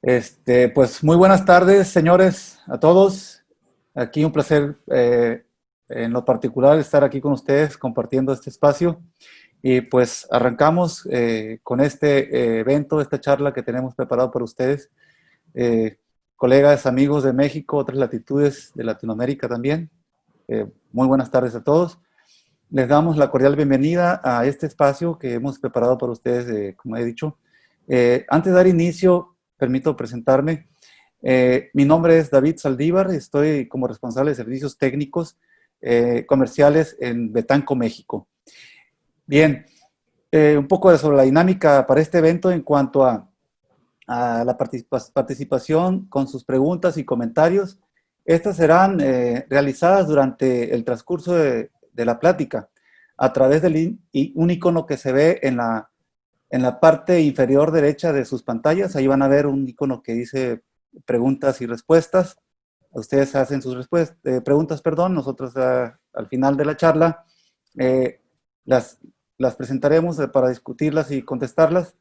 Pues muy buenas tardes, señores, a todos. Aquí un placer, en lo particular, estar aquí con ustedes compartiendo este espacio. Y pues arrancamos con este evento, esta charla que tenemos preparado para ustedes. Eh, Colegas, amigos de México, otras latitudes de Latinoamérica también. Muy buenas tardes a todos. Les damos la cordial bienvenida a este espacio que hemos preparado para ustedes, como he dicho. Antes de dar inicio, permito presentarme. Mi nombre es David Saldívar, estoy como responsable de servicios técnicos comerciales en Betanco, México. Bien, un poco sobre la dinámica para este evento en cuanto a la participación con sus preguntas y comentarios. Estas serán realizadas durante el transcurso de la plática a través de un icono que se ve en la parte inferior derecha de sus pantallas. Ahí van a ver un icono que dice preguntas y respuestas. Ustedes hacen sus preguntas, nosotros al final de la charla eh, las, las presentaremos para discutirlas y contestarlas.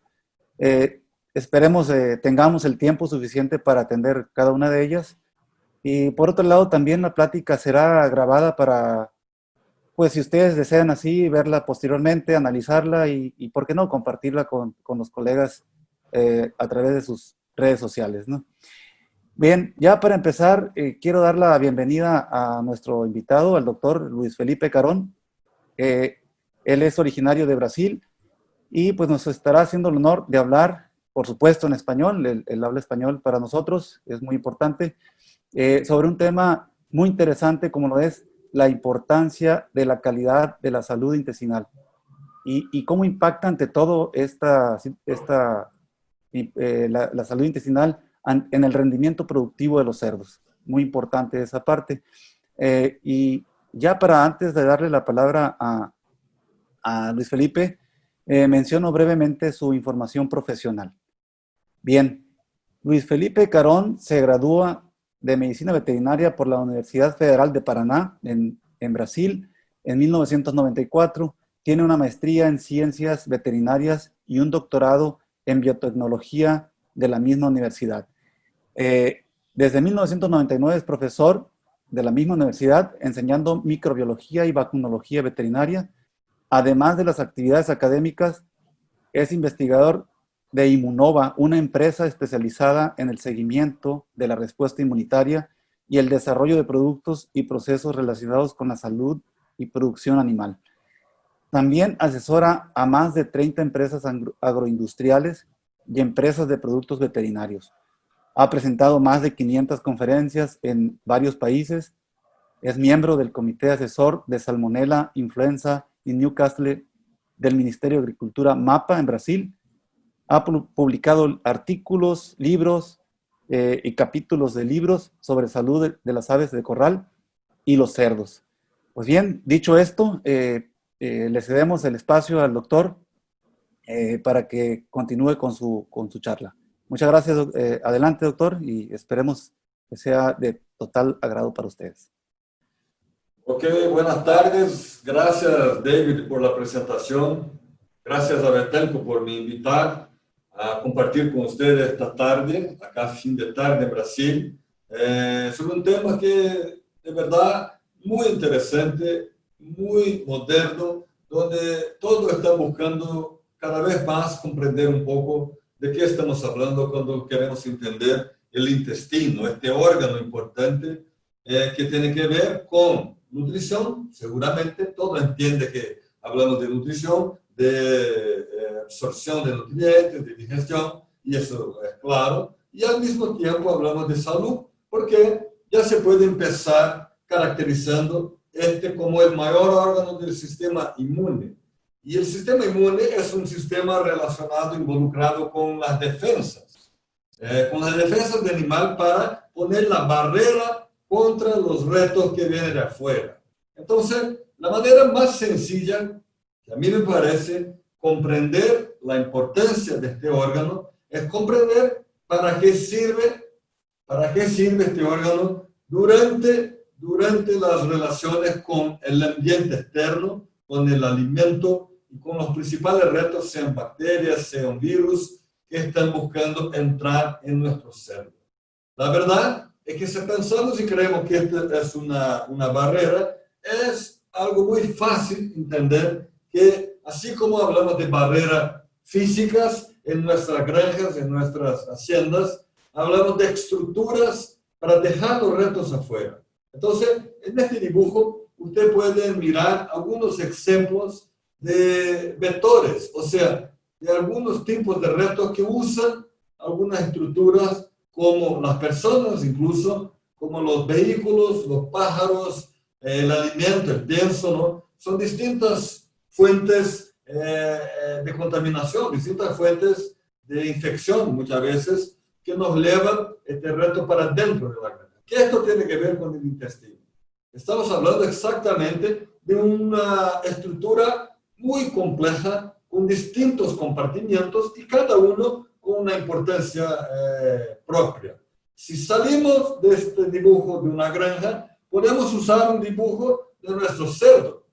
Esperemos tengamos el tiempo suficiente para atender cada una de ellas. Y por otro lado, también la plática será grabada para, pues si ustedes desean así, verla posteriormente, analizarla y ¿por qué no?, compartirla con los colegas a través de sus redes sociales, ¿no? Bien, ya para empezar, quiero dar la bienvenida a nuestro invitado, al doctor Luis Felipe Carón. Él es originario de Brasil y pues nos estará haciendo el honor de hablar, por supuesto, en español. El habla español para nosotros es muy importante, sobre un tema muy interesante como lo es la importancia de la calidad de la salud intestinal y cómo impacta ante todo la salud intestinal en el rendimiento productivo de los cerdos. Muy importante esa parte. Y ya para antes de darle la palabra a Luis Felipe, menciono brevemente su información profesional. Bien, Luis Felipe Carón se gradúa de Medicina Veterinaria por la Universidad Federal de Paraná, en Brasil, en 1994. Tiene una maestría en Ciencias Veterinarias y un doctorado en Biotecnología de la misma universidad. Desde 1999 es profesor de la misma universidad, enseñando microbiología y vacunología veterinaria. Además de las actividades académicas, es investigador de Immunova, una empresa especializada en el seguimiento de la respuesta inmunitaria y el desarrollo de productos y procesos relacionados con la salud y producción animal. También asesora a más de 30 empresas agroindustriales y empresas de productos veterinarios. Ha presentado más de 500 conferencias en varios países. Es miembro del Comité Asesor de Salmonella, Influenza y Newcastle del Ministerio de Agricultura MAPA en Brasil. Ha publicado artículos, libros y capítulos de libros sobre salud de las aves de corral y los cerdos. Pues bien, dicho esto, le cedemos el espacio al doctor para que continúe con su charla. Muchas gracias. Adelante, doctor, y esperemos que sea de total agrado para ustedes. Ok, buenas tardes. Gracias, David, por la presentación. Gracias a Betanco por me invitar a compartir con ustedes esta tarde, acá fin de tarde en Brasil, sobre un tema que de verdad muy interesante, muy moderno, donde todos están buscando cada vez más comprender un poco de qué estamos hablando cuando queremos entender el intestino, este órgano importante que tiene que ver con nutrición. Seguramente todo entiende que hablamos de nutrición, de absorción de nutrientes, de digestión, y eso es claro. Y al mismo tiempo hablamos de salud, porque ya se puede empezar caracterizando este como el mayor órgano del sistema inmune. Y el sistema inmune es un sistema relacionado, involucrado con las defensas del animal para poner la barrera contra los retos que vienen de afuera. Entonces, la manera más sencilla, que a mí me parece, comprender la importancia de este órgano, es comprender para qué sirve este órgano durante las relaciones con el ambiente externo, con el alimento y con los principales retos, sean bacterias, sean virus, que están buscando entrar en nuestro cerebro. La verdad es que si pensamos y creemos que esta es una barrera, es algo muy fácil entender que así como hablamos de barreras físicas en nuestras granjas, en nuestras haciendas, hablamos de estructuras para dejar los retos afuera. Entonces, en este dibujo, usted puede mirar algunos ejemplos de vectores, o sea, de algunos tipos de retos que usan algunas estructuras como las personas, incluso como los vehículos, los pájaros, el alimento, el pienso, ¿no? Son distintas fuentes de contaminación, distintas fuentes de infección muchas veces que nos llevan este reto para dentro de la granja. ¿Qué esto tiene que ver con el intestino? Estamos hablando exactamente de una estructura muy compleja con distintos compartimientos y cada uno con una importancia propia. Si salimos de este dibujo de una granja, podemos usar un dibujo de nuestro cerdo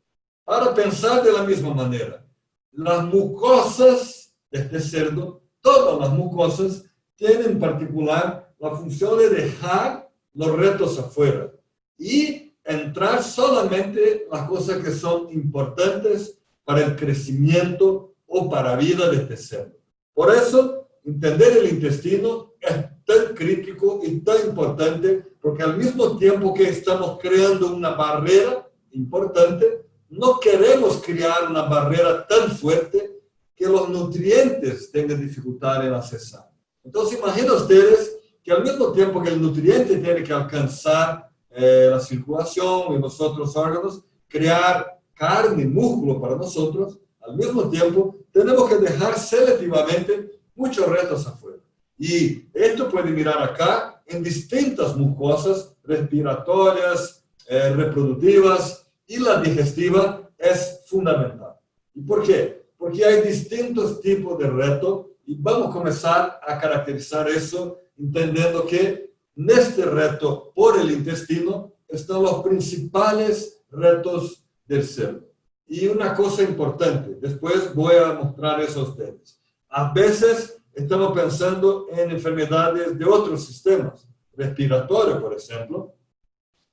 para pensar de la misma manera. Las mucosas de este cerdo, todas las mucosas, tienen en particular la función de dejar los retos afuera y entrar solamente las cosas que son importantes para el crecimiento o para la vida de este cerdo. Por eso, entender el intestino es tan crítico y tan importante, porque al mismo tiempo que estamos creando una barrera importante, no queremos crear una barrera tan fuerte que los nutrientes tengan dificultad en accesar. Entonces, imaginen ustedes que al mismo tiempo que el nutriente tiene que alcanzar la circulación y los otros órganos, crear carne y músculo para nosotros, al mismo tiempo tenemos que dejar selectivamente muchos retos afuera. Y esto puede mirar acá en distintas mucosas respiratorias, reproductivas, y la digestiva es fundamental. ¿Y por qué? Porque hay distintos tipos de retos y vamos a comenzar a caracterizar eso entendiendo que en este reto por el intestino están los principales retos del cerdo. Y una cosa importante, después voy a mostrar eso a ustedes. A veces estamos pensando en enfermedades de otros sistemas, respiratorios, por ejemplo,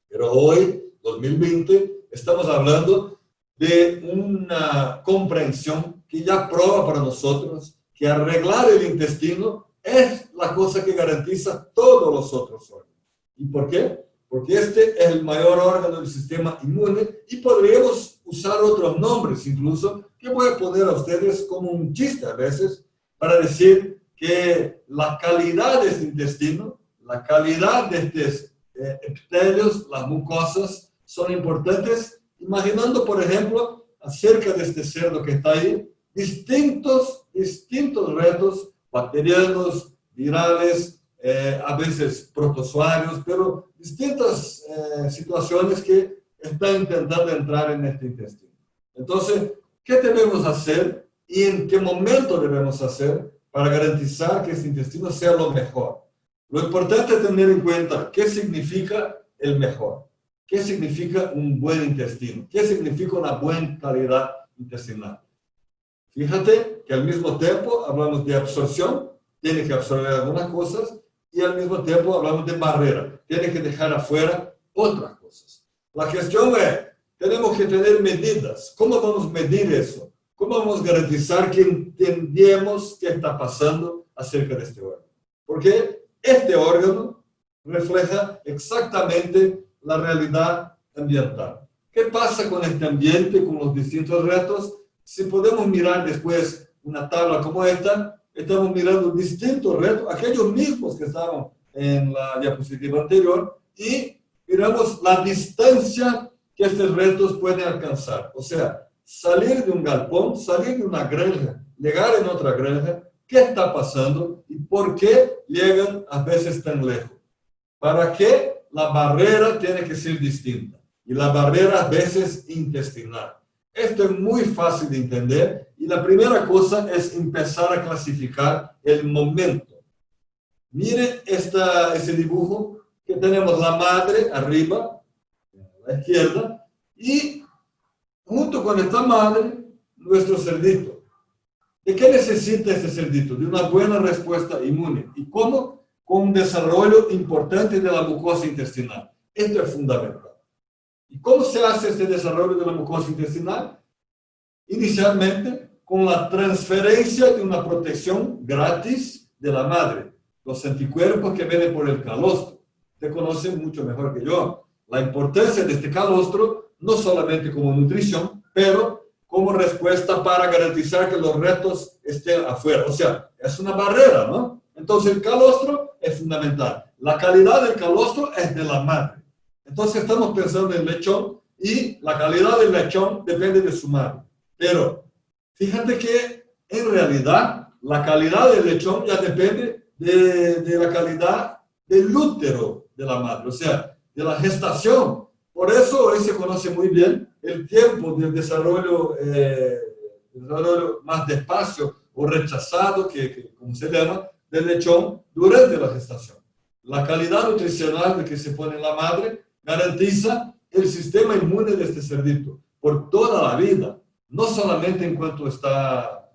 pero hoy, 2020, estamos hablando de una comprensión que ya prueba para nosotros que arreglar el intestino es la cosa que garantiza todos los otros órganos. ¿Y por qué? Porque este es el mayor órgano del sistema inmune y podríamos usar otros nombres incluso que voy a poner a ustedes como un chiste a veces para decir que la calidad de este intestino, la calidad de estos epitelios, las mucosas, son importantes, imaginando, por ejemplo, acerca de este cerdo que está ahí, distintos retos bacterianos, virales, a veces protozoarios, pero distintas situaciones que están intentando entrar en este intestino. Entonces, ¿qué debemos hacer y en qué momento debemos hacer para garantizar que este intestino sea lo mejor? Lo importante es tener en cuenta qué significa el mejor, qué significa un buen intestino, qué significa una buena calidad intestinal. Fíjate que al mismo tiempo hablamos de absorción, tiene que absorber algunas cosas, y al mismo tiempo hablamos de barrera, tiene que dejar afuera otras cosas. La cuestión es, tenemos que tener medidas. ¿Cómo vamos a medir eso? ¿Cómo vamos a garantizar que entendemos qué está pasando acerca de este órgano? Porque este órgano refleja exactamente la realidad ambiental. ¿Qué pasa con este ambiente, con los distintos retos? Si podemos mirar después una tabla como esta, estamos mirando distintos retos, aquellos mismos que estaban en la diapositiva anterior, y miramos la distancia que estos retos pueden alcanzar. O sea, salir de un galpón, salir de una granja, llegar en otra granja, ¿qué está pasando y por qué llegan a veces tan lejos? ¿Para qué la barrera tiene que ser distinta? Y la barrera a veces intestinal. Esto es muy fácil de entender y la primera cosa es empezar a clasificar el momento. Miren ese dibujo que tenemos la madre arriba, a la izquierda, y junto con esta madre, nuestro cerdito. ¿De qué necesita este cerdito? De una buena respuesta inmune. ¿Y cómo? Con un desarrollo importante de la mucosa intestinal. Esto es fundamental. ¿Y cómo se hace este desarrollo de la mucosa intestinal? Inicialmente, con la transferencia de una protección gratis de la madre. Los anticuerpos que vienen por el calostro. Usted conoce mucho mejor que yo la importancia de este calostro, no solamente como nutrición, pero como respuesta para garantizar que los retos estén afuera. O sea, es una barrera, ¿no? Entonces el calostro es fundamental. La calidad del calostro es de la madre. Entonces estamos pensando en el lechón y la calidad del lechón depende de su madre. Pero fíjate que en realidad la calidad del lechón ya depende de la calidad del útero de la madre, o sea, de la gestación. Por eso hoy se conoce muy bien el tiempo del desarrollo, más despacio o rechazado, como se llama, del lechón durante la gestación. La calidad nutricional de que se pone en la madre garantiza el sistema inmune de este cerdito por toda la vida, no solamente en cuanto está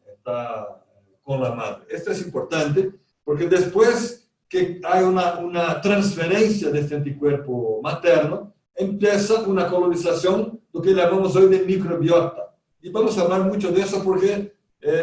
con la madre. Esto es importante porque después que hay una transferencia de este anticuerpo materno, empieza una colonización, lo que llamamos hoy de microbiota. Y vamos a hablar mucho de eso porque,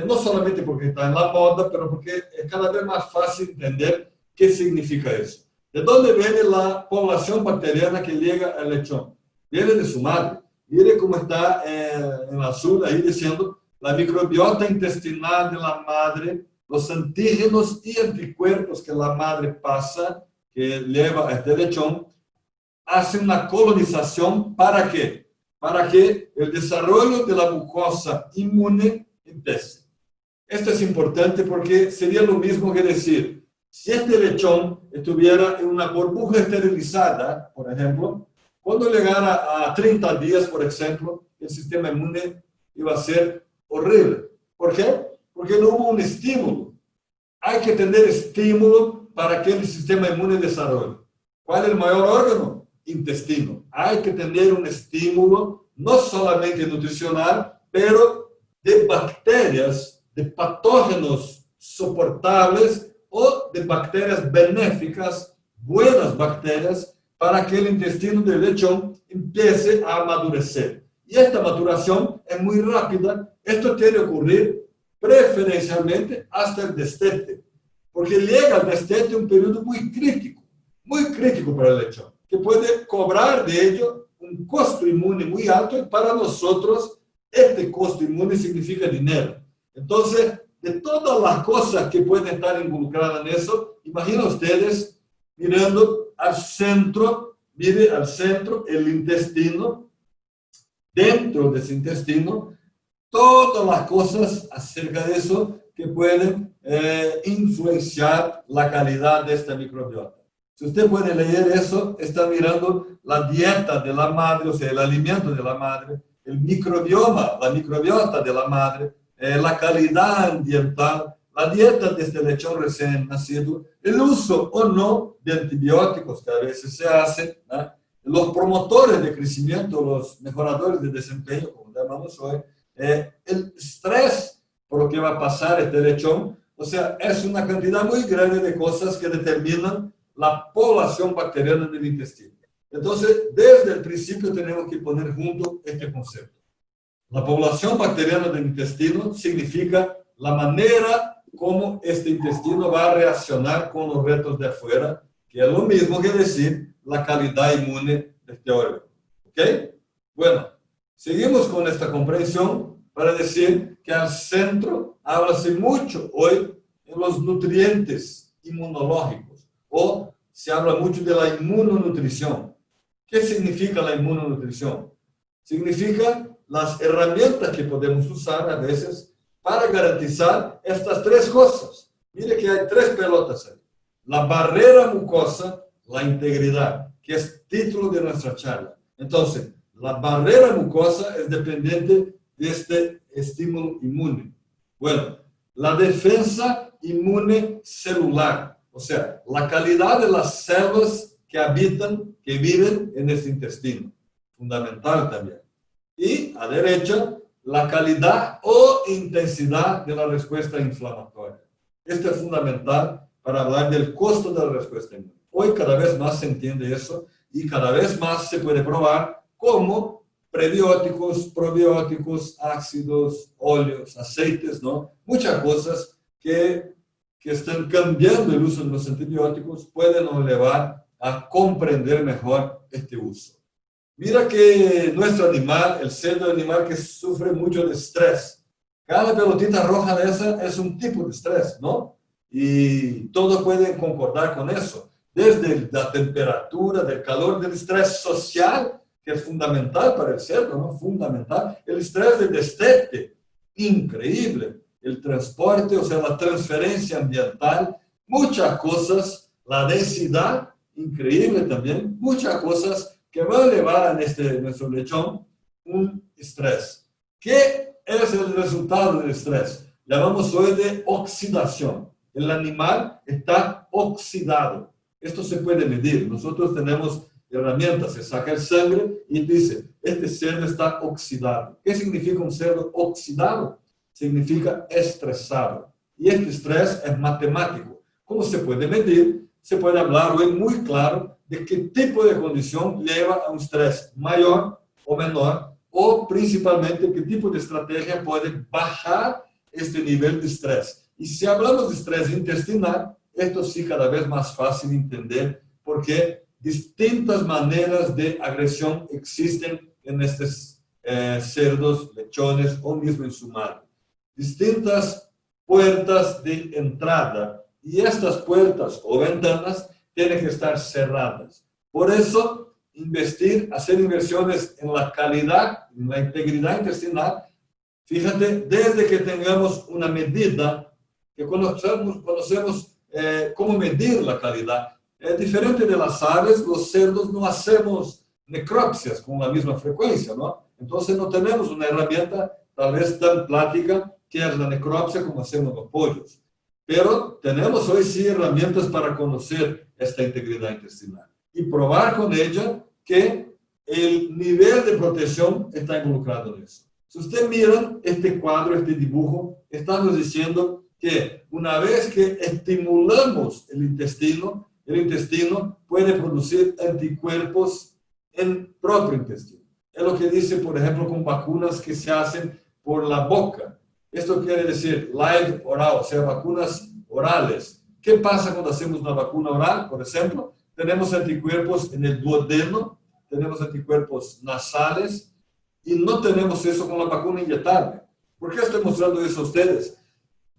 no solamente porque está en la moda, pero porque es cada vez más fácil entender qué significa eso. ¿De dónde viene la población bacteriana que llega al lechón? Viene de su madre. Mire cómo está en azul ahí diciendo la microbiota intestinal de la madre, los antígenos y anticuerpos que la madre pasa, que lleva a este lechón, hacen una colonización. ¿Para qué? Para que el desarrollo de la mucosa inmune empiece. Esto es importante porque sería lo mismo que decir, si este lechón estuviera en una burbuja esterilizada, por ejemplo, cuando llegara a 30 días, por ejemplo, el sistema inmune iba a ser horrible. ¿Por qué? Porque no hubo un estímulo. Hay que tener estímulo para que el sistema inmune desarrolle. ¿Cuál es el mayor órgano? Intestino. Hay que tener un estímulo, no solamente nutricional, pero de bacterias, de patógenos soportables o de bacterias benéficas, buenas bacterias, para que el intestino del lechón empiece a amadurecer. Y esta maturación es muy rápida. Esto tiene que ocurrir preferencialmente hasta el destete, porque llega al destete un periodo muy crítico para el lechón, que puede cobrar de ello un costo inmune muy alto, y para nosotros este costo inmune significa dinero. Entonces, de todas las cosas que pueden estar involucradas en eso, imaginen ustedes mirando al centro, mire al centro, el intestino, dentro de ese intestino, todas las cosas acerca de eso que pueden influenciar la calidad de esta microbiota. Si usted puede leer eso, está mirando la dieta de la madre, o sea, el alimento de la madre, el microbioma, la microbiota de la madre, la calidad ambiental, la dieta de este lechón recién nacido, el uso o no de antibióticos que a veces se hacen, ¿no? Los promotores de crecimiento, los mejoradores de desempeño, como llamamos hoy, el estrés por lo que va a pasar este lechón. O sea, es una cantidad muy grande de cosas que determinan la población bacteriana del intestino. Entonces, desde el principio tenemos que poner junto este concepto. La población bacteriana del intestino significa la manera como este intestino va a reaccionar con los retos de afuera, que es lo mismo que decir la calidad inmune de este órgano. ¿Ok? Bueno, seguimos con esta comprensión para decir que al centro háblase mucho hoy en los nutrientes inmunológicos, o se habla mucho de la inmunonutrición. ¿Qué significa la inmunonutrición? Significa las herramientas que podemos usar a veces para garantizar estas tres cosas. Mire que hay tres pelotas ahí. La barrera mucosa, la integridad, que es título de nuestra charla. Entonces, la barrera mucosa es dependiente de este estímulo inmune. Bueno, la defensa inmune celular, o sea, la calidad de las células que habitan, que viven en este intestino. Fundamental también. Y a derecha, la calidad o intensidad de la respuesta inflamatoria. Esto es fundamental para hablar del costo de la respuesta inmune. Hoy cada vez más se entiende eso y cada vez más se puede probar cómo prebióticos, probióticos, ácidos, óleos, aceites, ¿no? Muchas cosas que están cambiando el uso de los antibióticos pueden nos llevar a comprender mejor este uso. Mira que nuestro animal, el cerdo animal que sufre mucho de estrés, cada pelotita roja de esa es un tipo de estrés, ¿no? Y todos pueden concordar con eso. Desde la temperatura, del calor, del estrés social, que es fundamental para el cerdo, ¿no? Fundamental. El estrés del destete, increíble. El transporte, o sea, la transferencia ambiental, muchas cosas, la densidad, increíble también, muchas cosas que van a llevar a nuestro lechón un estrés. ¿Qué es el resultado del estrés? Llamamos hoy de oxidación. El animal está oxidado. Esto se puede medir. Nosotros tenemos herramientas, se saca el sangre y dice, este cerdo está oxidado. ¿Qué significa un cerdo oxidado? Significa estresado. Y este estrés es matemático. ¿Cómo se puede medir? Se puede hablar hoy muy claro de qué tipo de condición lleva a un estrés mayor o menor, o principalmente qué tipo de estrategia puede bajar este nivel de estrés. Y si hablamos de estrés intestinal, esto sí cada vez más fácil de entender, porque distintas maneras de agresión existen en estos cerdos, lechones o mismo en su madre. Distintas puertas de entrada, y estas puertas o ventanas tienen que estar cerradas. Por eso, hacer inversiones en la calidad, en la integridad intestinal, fíjate, desde que tengamos una medida, que conocemos cómo medir la calidad. Es diferente de las aves, los cerdos no hacemos necropsias con la misma frecuencia, ¿no? Entonces no tenemos una herramienta tal vez tan práctica que es la necropsia como hacemos los pollos. Pero tenemos hoy sí herramientas para conocer esta integridad intestinal y probar con ella que el nivel de protección está involucrado en eso. Si ustedes miran este cuadro, este dibujo, estamos diciendo que una vez que estimulamos el intestino puede producir anticuerpos en propio intestino. Es lo que dice, por ejemplo, con vacunas que se hacen por la boca. Esto quiere decir live oral, o sea, vacunas orales. ¿Qué pasa cuando hacemos una vacuna oral, por ejemplo? Tenemos anticuerpos en el duodeno, tenemos anticuerpos nasales y no tenemos eso con la vacuna inyectable. ¿Por qué estoy mostrando eso a ustedes?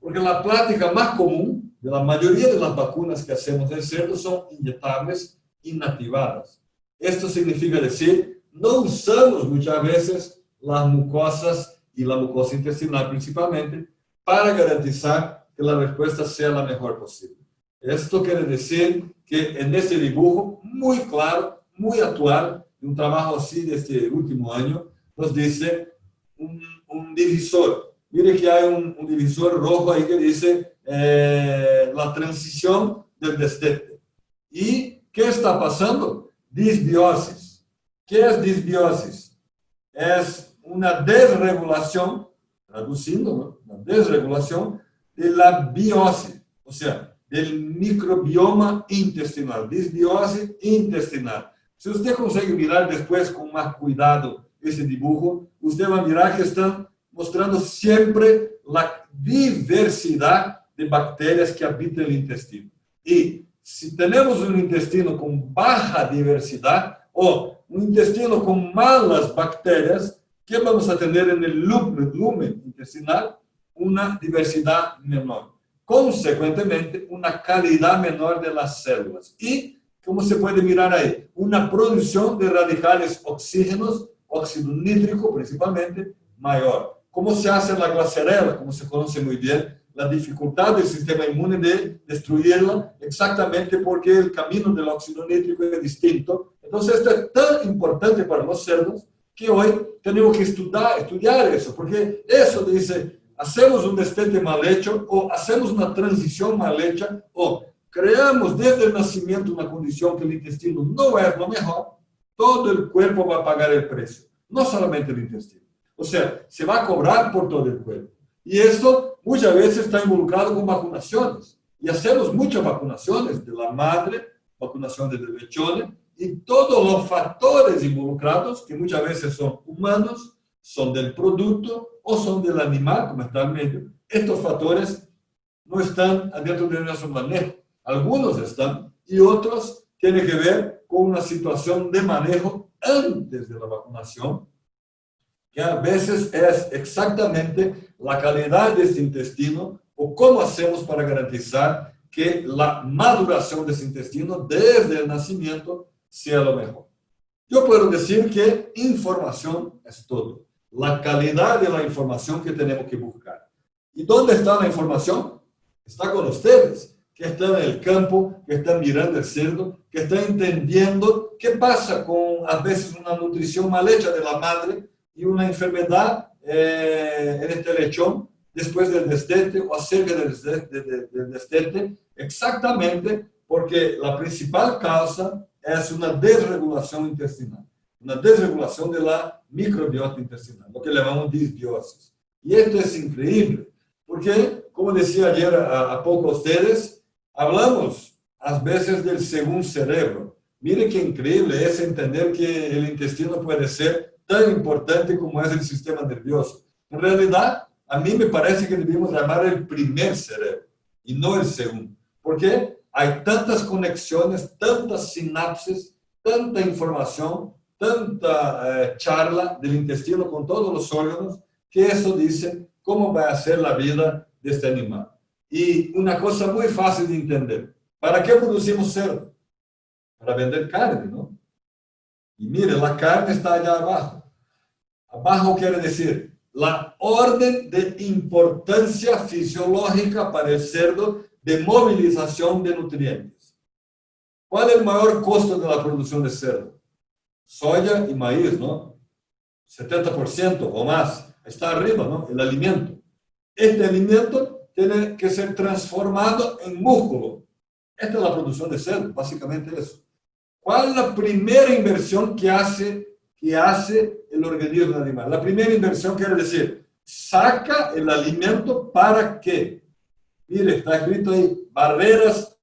Porque la práctica más común de la mayoría de las vacunas que hacemos en cerdos son inyectables inactivadas. Esto significa decir, no usamos muchas veces las mucosas y la mucosa intestinal principalmente para garantizar que la respuesta sea la mejor posible. Esto quiere decir que en este dibujo muy claro, muy actual, un trabajo así de este último año, nos dice un divisor. Mire que hay un divisor rojo ahí que dice la transición del destete. ¿Y qué está pasando? Disbiosis. ¿Qué es disbiosis? Es una desregulación, traduciendo, ¿no? Una desregulación de la biosis, o sea, del microbioma intestinal, disbiosis intestinal. Si usted consegue mirar después con más cuidado ese dibujo, usted va a mirar que están mostrando siempre la diversidad de bacterias que habitan el intestino. Y si tenemos un intestino con baja diversidad o un intestino con malas bacterias, ¿qué vamos a tener en el lumen intestinal? Una diversidad menor. Consecuentemente, una calidad menor de las células. Y, como se puede mirar ahí, una producción de radicales oxígenos, óxido nítrico principalmente, mayor. ¿Cómo se hace la glacerela? Como se conoce muy bien, la dificultad del sistema inmune de destruirla, exactamente porque el camino del óxido nítrico es distinto. Entonces, esto es tan importante para los cerdos que hoy tenemos que estudiar eso, porque eso dice, hacemos un destete mal hecho, o hacemos una transición mal hecha, o creamos desde el nacimiento una condición que el intestino no es lo mejor, todo el cuerpo va a pagar el precio, no solamente el intestino. O sea, se va a cobrar por todo el cuerpo. Y esto muchas veces está involucrado con vacunaciones. Y hacemos muchas vacunaciones de la madre, vacunaciones de lechones, y todos los factores involucrados, que muchas veces son humanos, son del producto o son del animal, como está en medio. Estos factores no están dentro de nuestro manejo. Algunos están y otros tienen que ver con una situación de manejo antes de la vacunación, que a veces es exactamente la calidad de este intestino o cómo hacemos para garantizar que la maduración de ese intestino desde el nacimiento sea lo mejor. Yo puedo decir que información es todo. La calidad de la información que tenemos que buscar. ¿Y dónde está la información? Está con ustedes, que están en el campo, que están mirando el cerdo, que están entendiendo qué pasa con, a veces, una nutrición mal hecha de la madre y una enfermedad en este lechón después del destete o acerca del destete, exactamente porque la principal causa es una desregulación intestinal, una desregulación de la microbiota intestinal, lo que llamamos disbiosis. Y esto es increíble, porque, como decía ayer a poco a ustedes, hablamos a veces del segundo cerebro. Mire qué increíble es entender que el intestino puede ser tan importante como es el sistema nervioso. En realidad, a mí me parece que debemos llamar el primer cerebro y no el segundo. ¿Por qué? Hay tantas conexiones, tantas sinapsis, tanta información, tanta charla del intestino con todos los órganos, que eso dice cómo va a ser la vida de este animal. Y una cosa muy fácil de entender. ¿Para qué producimos cerdo? Para vender carne, ¿no? Y mire, la carne está allá abajo. Abajo quiere decir la orden de importancia fisiológica para el cerdo de movilización de nutrientes. ¿Cuál es el mayor costo de la producción de cerdo? Soya y maíz, ¿no? 70% o más. Está arriba, ¿no? El alimento. Este alimento tiene que ser transformado en músculo. Esta es la producción de cerdo, básicamente eso. ¿Cuál es la primera inversión que hace el organismo animal? La primera inversión quiere decir, saca el alimento ¿para qué? Mire, está escrito ahí, barreras.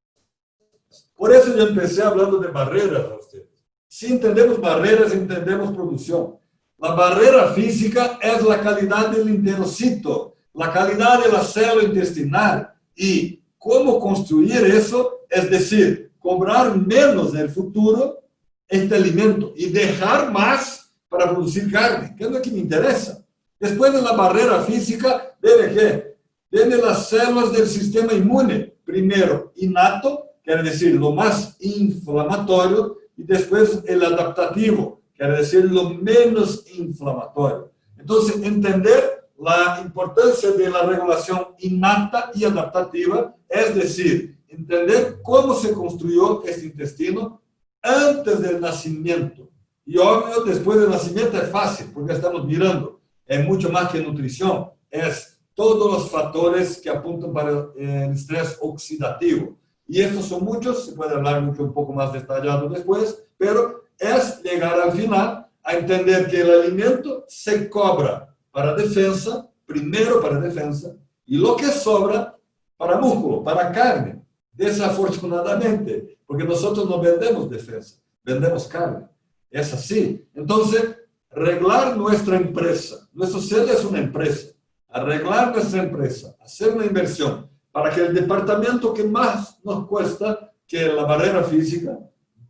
Por eso yo empecé hablando de barreras a ustedes. Si entendemos barreras, entendemos producción. La barrera física es la calidad del enterocito, la calidad de la célula intestinal. Y cómo construir eso, es decir, cobrar menos en el futuro este alimento y dejar más para producir carne, que es lo que me interesa. Después de la barrera física, ¿viene qué? Vienen las células del sistema inmune. Primero, innato, quiere decir lo más inflamatorio, y después el adaptativo, quiere decir lo menos inflamatorio. Entonces, entender la importancia de la regulación innata y adaptativa, es decir, entender cómo se construyó este intestino antes del nacimiento. Y obvio, después del nacimiento es fácil, porque estamos mirando. Es mucho más que nutrición, es todos los factores que apuntan para el estrés oxidativo. Y estos son muchos, se puede hablar mucho un poco más detallado después, pero es llegar al final a entender que el alimento se cobra para defensa, primero para defensa, y lo que sobra para músculo, para carne. Desafortunadamente, porque nosotros no vendemos defensa, vendemos carne. Es así. Entonces, arreglar nuestra empresa, nuestro ser es una empresa, arreglar nuestra empresa, hacer una inversión para que el departamento que más nos cuesta, que la barrera física,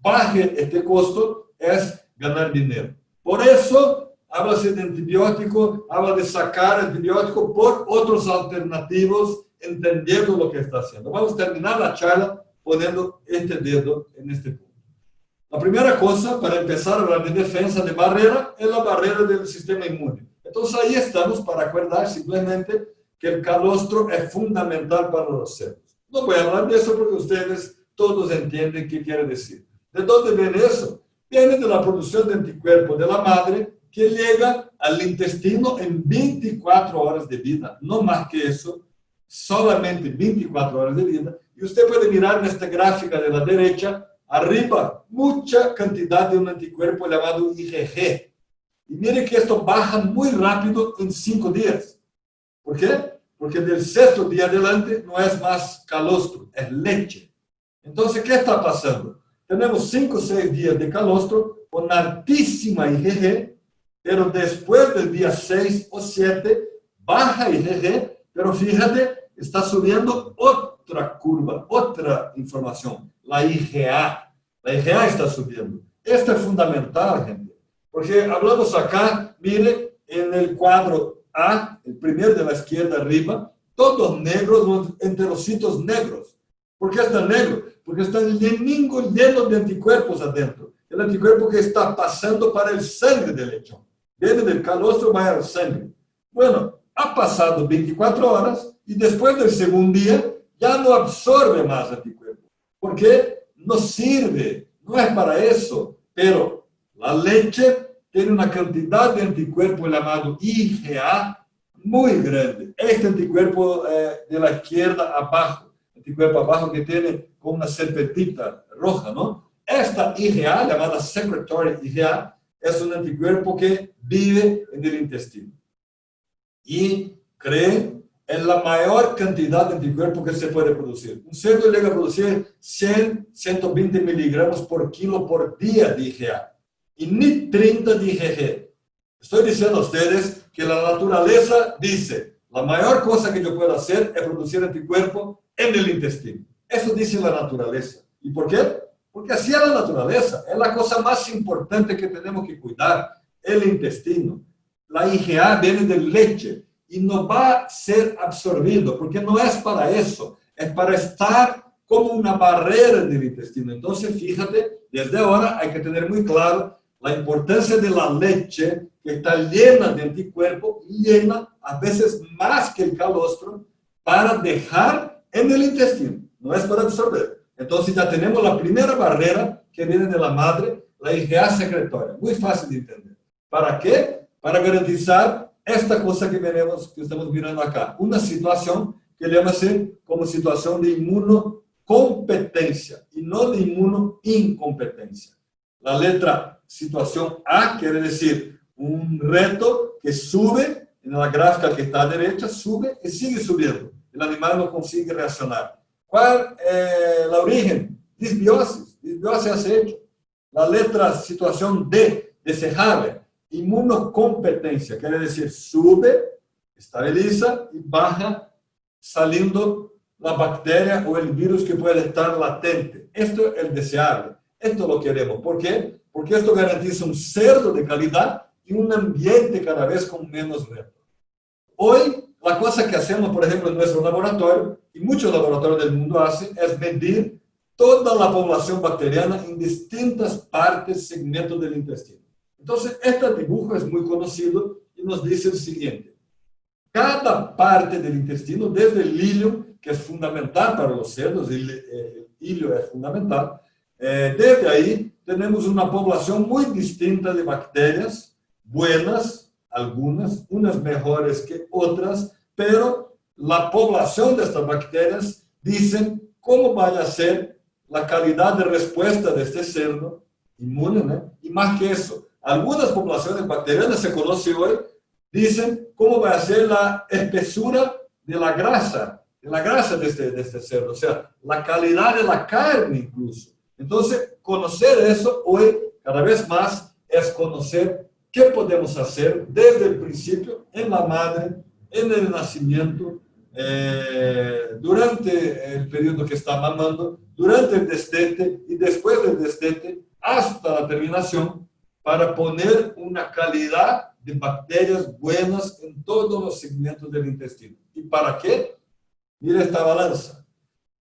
baje este costo, es ganar dinero. Por eso, háblase de antibiótico, habla de sacar antibiótico por otros alternativos, entendiendo lo que está haciendo. Vamos a terminar la charla poniendo este dedo en este punto. La primera cosa, para empezar a hablar de defensa de barrera, es la barrera del sistema inmune. Entonces ahí estamos para acordar simplemente que el calostro es fundamental para los cerdos. No voy a hablar de eso porque ustedes todos entienden qué quiere decir. ¿De dónde viene eso? Viene de la producción de anticuerpos de la madre que llega al intestino en 24 horas de vida, no más que eso, solamente 24 horas de vida. Y usted puede mirar en esta gráfica de la derecha, arriba, mucha cantidad de un anticuerpo llamado IgG. Y mire que esto baja muy rápido en 5 días. ¿Por qué? Porque del 6º día adelante no es más calostro, es leche. Entonces, ¿qué está pasando? Tenemos 5 o 6 días de calostro con altísima IgG, pero después del día 6 o 7 baja IgG, pero fíjate, está subiendo otra curva, otra información, la IgA. La IgA está subiendo. Esto es fundamental, gente, porque hablamos acá, mire, en el cuadro A, el primero de la izquierda arriba, todos negros, los enterocitos negros. ¿Por qué están negros? Porque están llenos de anticuerpos adentro. El anticuerpo que está pasando para el sangre del lechón. Viene del calostro, va al sangre. Bueno, ha pasado 24 horas y después del segundo día ya no absorbe más anticuerpo. ¿Por qué? No sirve, no es para eso. Pero la leche tiene una cantidad de anticuerpo llamado IgA muy grande. Este anticuerpo de la izquierda abajo, anticuerpo abajo que tiene como una serpentita roja, ¿no? Esta IgA, llamada secretory IgA, es un anticuerpo que vive en el intestino. Y cree en la mayor cantidad de anticuerpo que se puede producir. Un cerdo llega a producir 100, 120 miligramos por kilo por día de IgA. Y ni 30 de IgG. Estoy diciendo a ustedes que la naturaleza dice, la mayor cosa que yo puedo hacer es producir anticuerpo en el intestino. Eso dice la naturaleza. ¿Y por qué? Porque así es la naturaleza. Es la cosa más importante que tenemos que cuidar, el intestino. La IgA viene de leche y no va a ser absorbido, porque no es para eso. Es para estar como una barrera en el intestino. Entonces, fíjate, desde ahora hay que tener muy claro la importancia de la leche, que está llena de anticuerpos, llena a veces más que el calostro, para dejar en el intestino. No es para absorber. Entonces ya tenemos la primera barrera que viene de la madre, la IgA secretoria. Muy fácil de entender. ¿Para qué? Para garantizar esta cosa que estamos mirando acá. Una situación que llama-se como situación de inmunocompetencia y no de inmunoincompetencia. La letra situación A quiere decir un reto que sube, en la gráfica que está a derecha, sube y sigue subiendo. El animal no consigue reaccionar. ¿Cuál es la origen? Disbiosis. Disbiosis hace hecho. La letra situación D, desejable. Inmunocompetencia, quiere decir sube, estabiliza y baja, saliendo la bacteria o el virus que puede estar latente. Esto es el deseable. Esto lo queremos. ¿Por qué? Porque esto garantiza un cerdo de calidad y un ambiente cada vez con menos reto. Hoy, la cosa que hacemos, por ejemplo, en nuestro laboratorio, y muchos laboratorios del mundo hacen, es medir toda la población bacteriana en distintas partes, segmentos del intestino. Entonces, este dibujo es muy conocido y nos dice el siguiente. Cada parte del intestino, desde el hilio, que es fundamental para los cerdos, el hilio es fundamental, desde ahí tenemos una población muy distinta de bacterias, buenas, algunas, unas mejores que otras, pero la población de estas bacterias dicen cómo vaya a ser la calidad de respuesta de este cerdo inmune, ¿no? Y más que eso, algunas poblaciones bacterianas se conocen hoy, dicen cómo va a ser la espesura de la grasa de este cerdo, o sea, la calidad de la carne incluso. Entonces, conocer eso hoy, cada vez más, es conocer qué podemos hacer desde el principio, en la madre, en el nacimiento, durante el periodo que está mamando, durante el destete y después del destete, hasta la terminación, para poner una calidad de bacterias buenas en todos los segmentos del intestino. ¿Y para qué? Mira esta balanza.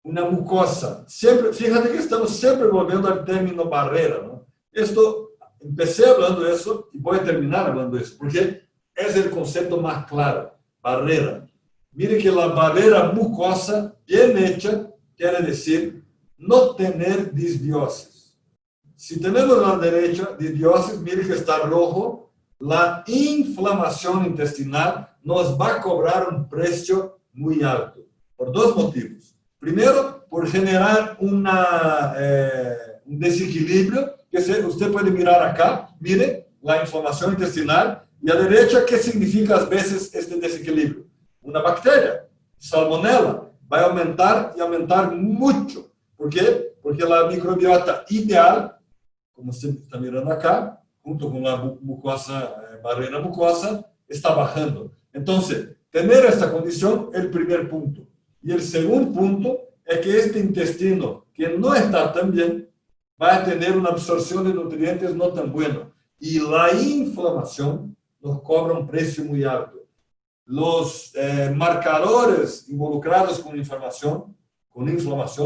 Una mucosa. Siempre, fíjate que estamos siempre volviendo al término barrera, ¿no? Esto, empecé hablando de eso y voy a terminar hablando de eso, porque es el concepto más claro. Barrera. Mire que la barrera mucosa, bien hecha, quiere decir no tener disbiosis. Si tenemos la derecha disbiosis, mire que está rojo, la inflamación intestinal nos va a cobrar un precio muy alto, por dos motivos. Primero, por generar un desequilibrio, que usted puede mirar acá, mire, la inflamación intestinal. Y a derecha, ¿qué significa a veces este desequilibrio? Una bacteria, salmonella, va a aumentar y aumentar mucho. ¿Por qué? Porque la microbiota ideal, como usted está mirando acá, junto con la mucosa, barrera mucosa, está bajando. Entonces, tener esta condición es el primer punto. Y el segundo punto es que este intestino, que no está tan bien, va a tener una absorción de nutrientes no tan buena. Y la inflamación nos cobra un precio muy alto. Los marcadores involucrados con inflamación,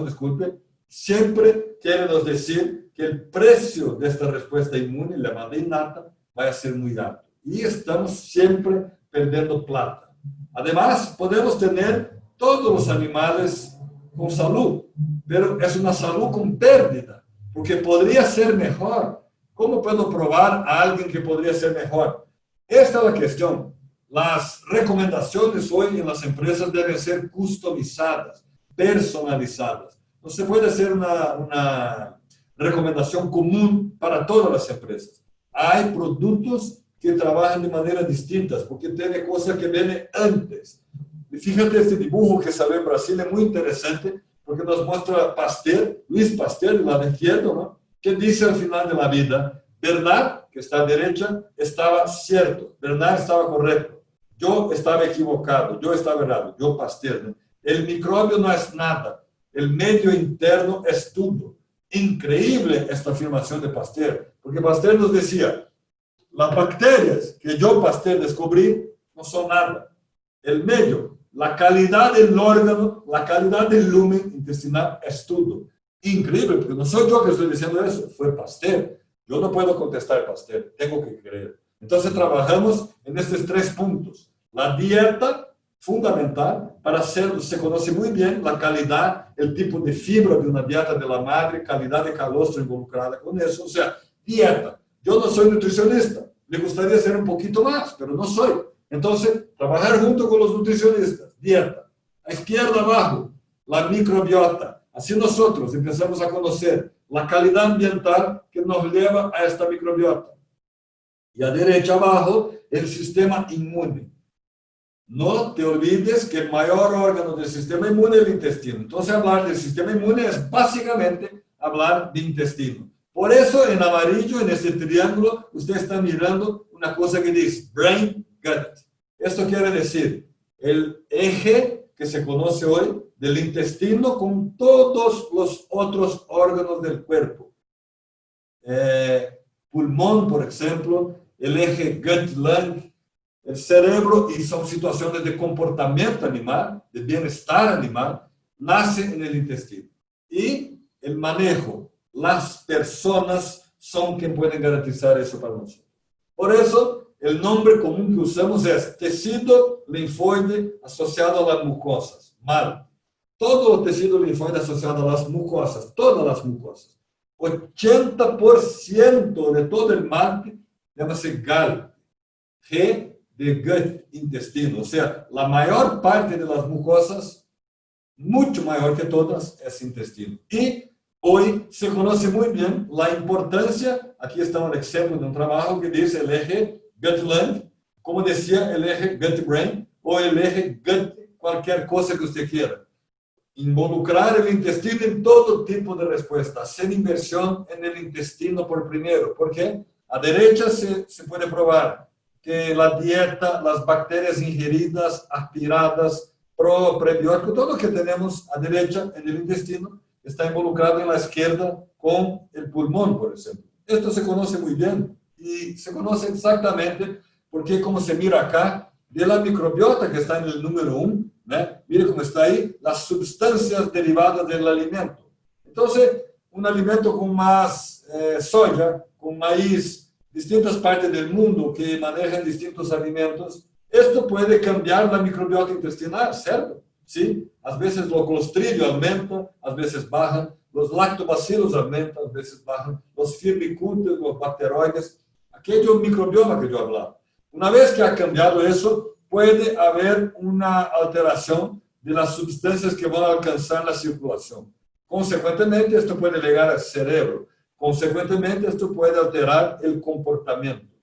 disculpe, siempre quieren nos decir que el precio de esta respuesta inmune, llamada innata, va a ser muy alto. Y estamos siempre perdiendo plata. Además, podemos tener todos los animales con salud, pero es una salud con pérdida, porque podría ser mejor. ¿Cómo puedo probar a alguien que podría ser mejor? Esta es la cuestión. Las recomendaciones hoy en las empresas deben ser customizadas, personalizadas. No se puede hacer una recomendación común para todas las empresas. Hay productos que trabajan de manera distintas, porque tiene cosas que vienen antes. Y fíjate este dibujo que salió en Brasil, es muy interesante, porque nos muestra Pasteur, Luis Pasteur, del lado izquierdo, ¿no? Que dice al final de la vida, Bernard, que está a derecha, estaba cierto, Bernard estaba correcto, yo estaba equivocado, yo estaba errado, yo Pasteur, ¿no? El microbio no es nada, el medio interno es todo. Increíble esta afirmación de Pasteur, porque Pasteur nos decía, las bacterias que yo, Pasteur, descubrí no son nada. El medio, la calidad del órgano, la calidad del lumen intestinal es todo. Increíble, porque no soy yo que estoy diciendo eso, fue Pasteur. Yo no puedo contestar Pasteur, tengo que creer. Entonces trabajamos en estos 3 puntos. La dieta, fundamental, para hacer, se conoce muy bien la calidad, el tipo de fibra de una dieta de la madre, calidad de calostro involucrada con eso. O sea, dieta. Yo no soy nutricionista, me gustaría ser un poquito más, pero no soy. Entonces, trabajar junto con los nutricionistas, dieta. A izquierda abajo, la microbiota. Así nosotros empezamos a conocer la calidad ambiental que nos lleva a esta microbiota. Y a derecha abajo, el sistema inmune. No te olvides que el mayor órgano del sistema inmune es el intestino. Entonces, hablar del sistema inmune es básicamente hablar de intestino. Por eso, en amarillo, en este triángulo, usted está mirando una cosa que dice brain gut. Esto quiere decir el eje que se conoce hoy del intestino con todos los otros órganos del cuerpo. Pulmón, por ejemplo, el eje gut-lung, el cerebro, y son situaciones de comportamiento animal, de bienestar animal, nace en el intestino. Y el manejo, las personas son quienes pueden garantizar eso para nosotros. Por eso, el nombre común que usamos es tejido linfoide asociado a las mucosas. Mal. Todo el tejido linfoide asociado a las mucosas, todas las mucosas. 80% de todo el mal llama-se GAL. G de gut, intestino. O sea, la mayor parte de las mucosas, mucho mayor que todas, es intestino. Y hoy se conoce muy bien la importancia, aquí está un ejemplo de un trabajo que dice el eje gut-lung, como decía el eje gut-brain, o el eje gut, cualquier cosa que usted quiera. Involucrar el intestino en todo tipo de respuesta, hacer inversión en el intestino por primero. ¿Por qué? A derecha se puede probar que la dieta, las bacterias ingeridas, aspiradas, prebióticos, todo lo que tenemos a derecha en el intestino está involucrado en la izquierda con el pulmón, por ejemplo. Esto se conoce muy bien y se conoce exactamente porque, como se mira acá, de la microbiota que está en el número 1, ¿no? Mire cómo está ahí, las sustancias derivadas del alimento. Entonces, un alimento con más soya, con maíz, distintas partes del mundo que manejan distintos alimentos, esto puede cambiar la microbiota intestinal, ¿cierto? ¿Sí? A veces los clostridios aumentan, a veces bajan, los lactobacilos aumentan, a veces bajan, los firmicutes, los bacteroides, aquello microbioma que yo hablaba. Una vez que ha cambiado eso, puede haber una alteración de las sustancias que van a alcanzar la circulación. Consecuentemente, esto puede llegar al cerebro. Consecuentemente, esto puede alterar el comportamiento.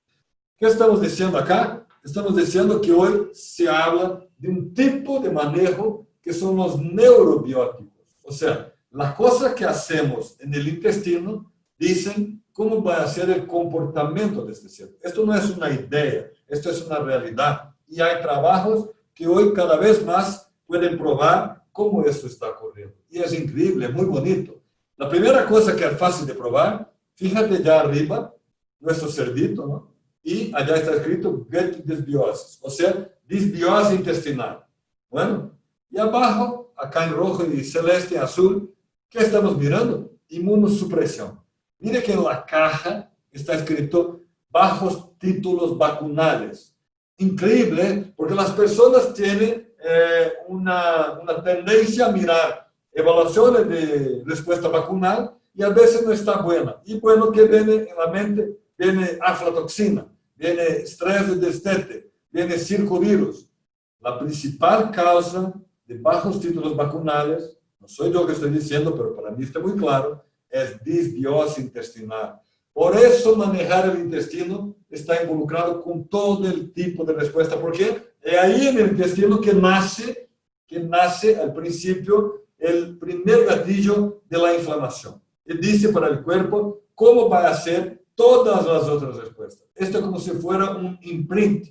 ¿Qué estamos diciendo acá? Estamos diciendo que hoy se habla de un tipo de manejo que son los neurobióticos. O sea, las cosas que hacemos en el intestino dicen cómo va a ser el comportamiento de este ser. Esto no es una idea, esto es una realidad. Y hay trabajos que hoy cada vez más pueden probar cómo esto está ocurriendo. Y es increíble, es muy bonito. La primera cosa que es fácil de probar, fíjate ya arriba, nuestro cerdito, ¿no? Y allá está escrito gut dysbiosis, o sea, disbiosis intestinal. Bueno, y abajo, acá en rojo y celeste y azul, ¿qué estamos mirando? Inmunosupresión. Mire que en la caja está escrito bajos títulos vacunales. Increíble, porque las personas tienen una tendencia a mirar evaluaciones de respuesta vacunal y a veces no está buena. Y bueno, ¿qué viene en la mente? Viene aflatoxina, viene estrés de destete, viene circovirus. La principal causa de bajos títulos vacunales, no soy yo que estoy diciendo, pero para mí está muy claro, es disbiosis intestinal. Por eso manejar el intestino está involucrado con todo el tipo de respuesta, porque es ahí en el intestino que nace al principio el primer gatillo de la inflamación. Y dice para el cuerpo cómo va a ser todas las otras respuestas. Esto es como si fuera un imprint.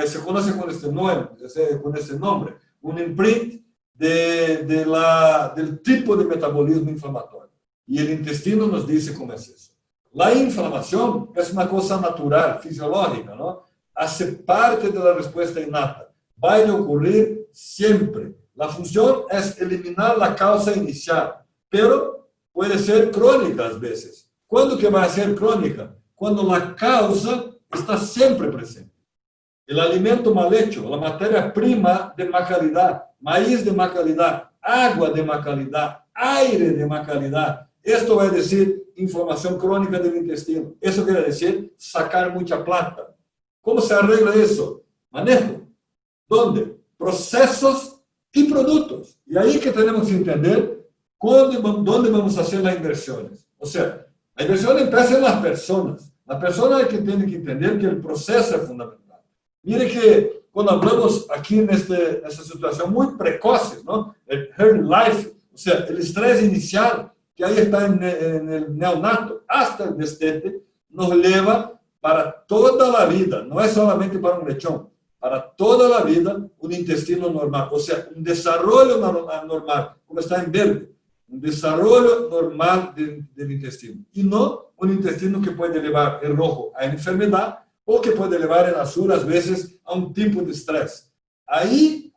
Se conoce con este nombre, un imprint del tipo de metabolismo inflamatorio. Y el intestino nos dice cómo es eso. La inflamación es una cosa natural, fisiológica, ¿no? Hace parte de la respuesta innata. Va a ocurrir siempre. La función es eliminar la causa inicial, pero puede ser crónica a veces. ¿Cuándo que va a ser crónica? Cuando la causa está siempre presente. El alimento mal hecho, la materia prima de má calidad, maíz de má calidad, agua de má calidad, aire de má calidad. Esto va a decir inflamación crónica del intestino. Eso quiere decir sacar mucha plata. ¿Cómo se arregla eso? Manejo. ¿Dónde? Procesos y productos. Y ahí que tenemos que entender dónde vamos a hacer las inversiones. O sea, la inversión empieza en las personas. La persona es que tiene que entender que el proceso es fundamental. Mire que cuando hablamos aquí en esta situación muy precoce, ¿no? El early life, o sea, el estrés inicial, que ahí está en el neonato, hasta el destete, nos lleva para toda la vida, no es solamente para un lechón, para toda la vida, un intestino normal, o sea, un desarrollo normal, como está en verde, un desarrollo normal del intestino, y no un intestino que puede llevar en rojo a enfermedad o que puede llevar en azul, a veces, a un tipo de estrés. Ahí